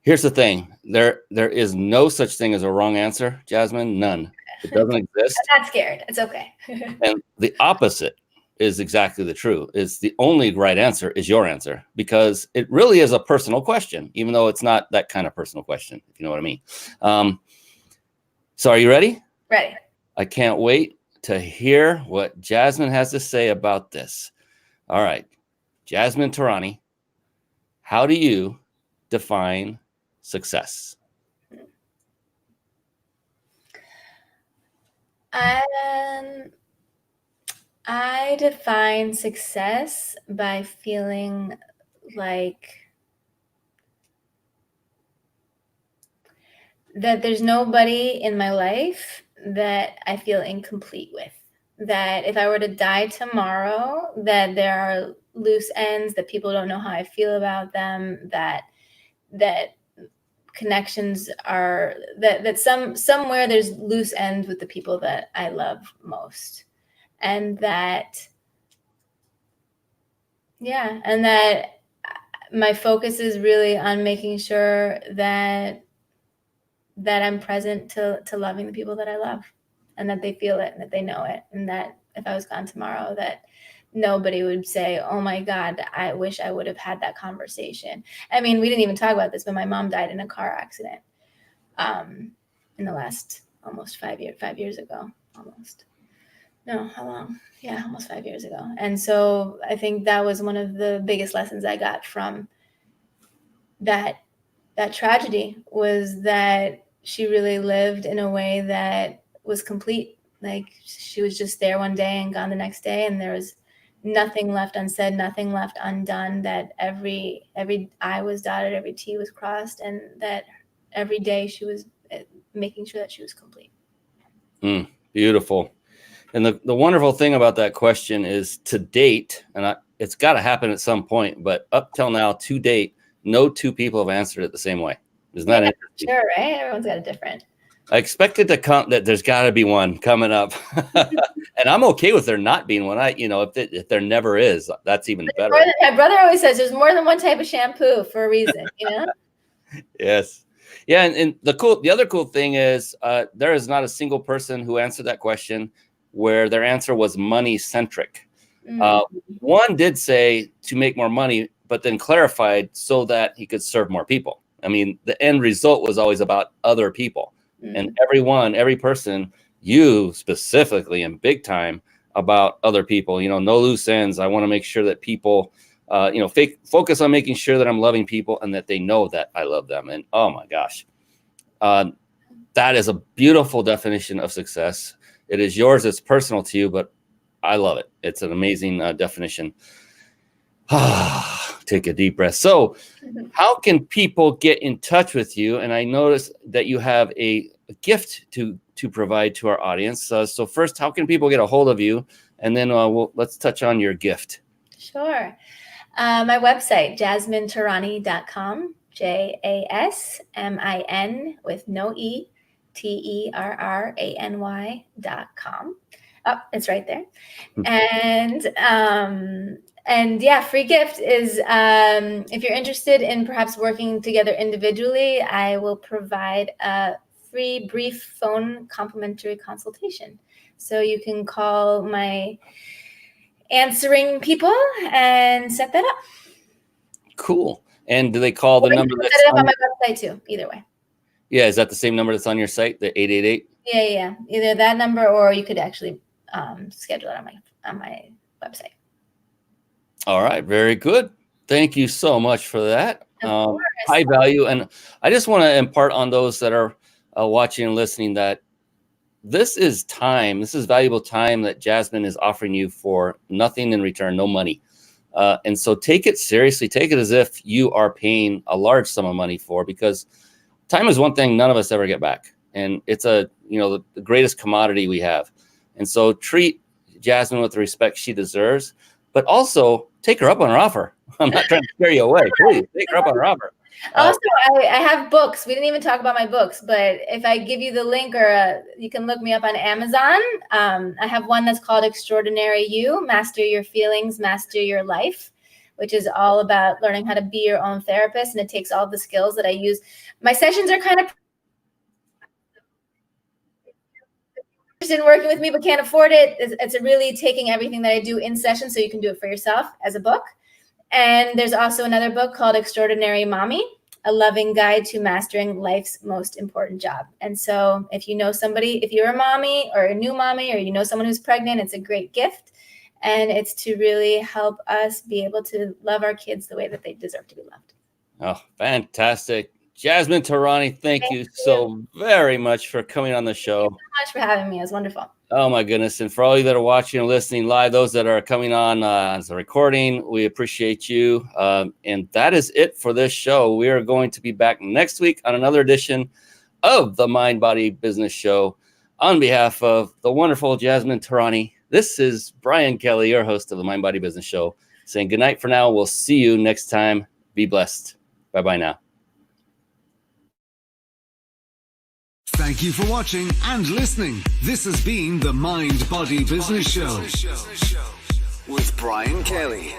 here's the thing. There is no such thing as a wrong answer, Jasmin. None. It doesn't exist. I'm not scared. It's okay. And the opposite is exactly the truth. It's the only right answer is your answer, because it really is a personal question, even though it's not that kind of personal question, if you know what I mean. So are you ready? Ready. I can't wait to hear what Jasmin has to say about this. All right. Jasmin Terrany, how do you define success? I define success by feeling like that there's nobody in my life that I feel incomplete with. That if I were to die tomorrow, that there are loose ends, that people don't know how I feel about them, that connections are, that somewhere there's loose ends with the people that I love most. And that my focus is really on making sure that I'm present to loving the people that I love, and that they feel it and that they know it. And that if I was gone tomorrow, that nobody would say, oh my God, I wish I would have had that conversation. I mean, we didn't even talk about this, but my mom died in a car accident in the last almost 5 years ago, almost. No, how long? Yeah, almost 5 years ago. And so I think that was one of the biggest lessons I got from that tragedy, was that she really lived in a way that was complete. Like, she was just there one day and gone the next day, and there was nothing left unsaid, nothing left undone, that every I was dotted, every T was crossed, and that every day she was making sure that she was complete. Beautiful. And the wonderful thing about that question is, to date, and it's got to happen at some point, but up till now, to date, no two people have answered it the same way. Isn't that interesting? Sure, right? Everyone's got a different. I expected to come that there's got to be one coming up, and I'm okay with there not being one. If there never is, that's even better. My brother always says there's more than one type of shampoo for a reason, you know? Yes. Yeah. And the other cool thing is there is not a single person who answered that question where their answer was money centric. One did say to make more money, but then clarified so that he could serve more people. I mean, the end result was always about other people. And every person, you specifically and big time, about other people. No loose ends. I want to make sure that people, focus on making sure that I'm loving people and that they know that I love them. And oh my gosh, that is a beautiful definition of success. It is yours. It's personal to you, but I love it. It's an amazing definition. Take a deep breath. So how can people get in touch with you? And I noticed that you have a gift to provide to our audience. So first, how can people get a hold of you? And then let's touch on your gift. Sure. My website, jasminterrany.com, JASMIN with no E, TERRANY.com. Oh, it's right there. And yeah, free gift is if you're interested in perhaps working together individually, I will provide a free brief phone complimentary consultation. So you can call my answering people and set that up. Cool. And do they call the number that's set it up on my website too? Either way. Yeah, is that the same number that's on your site, the 888? Yeah. Either that number, or you could actually schedule it on my website. All right, very good. Thank you so much for that. High value, and I just want to impart on those that are watching and listening that this is time. This is valuable time that Jasmin is offering you for nothing in return, no money. And so take it seriously. Take it as if you are paying a large sum of money for, because time is one thing none of us ever get back. And it's the greatest commodity we have. And so treat Jasmin with the respect she deserves, but also take her up on her offer. I'm not trying to scare you away. Please take her up on her offer. Also, I have books. We didn't even talk about my books, but if I give you the link, or you can look me up on Amazon. I have one that's called Extraordinary You, Master Your Feelings, Master Your Life, which is all about learning how to be your own therapist. And it takes all the skills that I use. My sessions are kind of interested in working with me but can't afford it. It's really taking everything that I do in session so you can do it for yourself as a book. And there's also another book called Extraordinary Mommy, A Loving Guide to Mastering Life's Most Important Job. And so if you know somebody, if you're a mommy or a new mommy, or you know someone who's pregnant, it's a great gift. And it's to really help us be able to love our kids the way that they deserve to be loved. Oh, fantastic. Jasmin Terrany, thank you so very much for coming on the show. Thank you so much for having me. It was wonderful. Oh, my goodness. And for all you that are watching and listening live, those that are coming on as a recording, we appreciate you. And that is it for this show. We are going to be back next week on another edition of the Mind Body Business Show. On behalf of the wonderful Jasmin Terrany, this is Brian Kelly, your host of the Mind Body Business Show, saying good night for now. We'll see you next time. Be blessed. Bye-bye now. Thank you for watching and listening. This has been the Mind Body Business Show with Brian Kelly.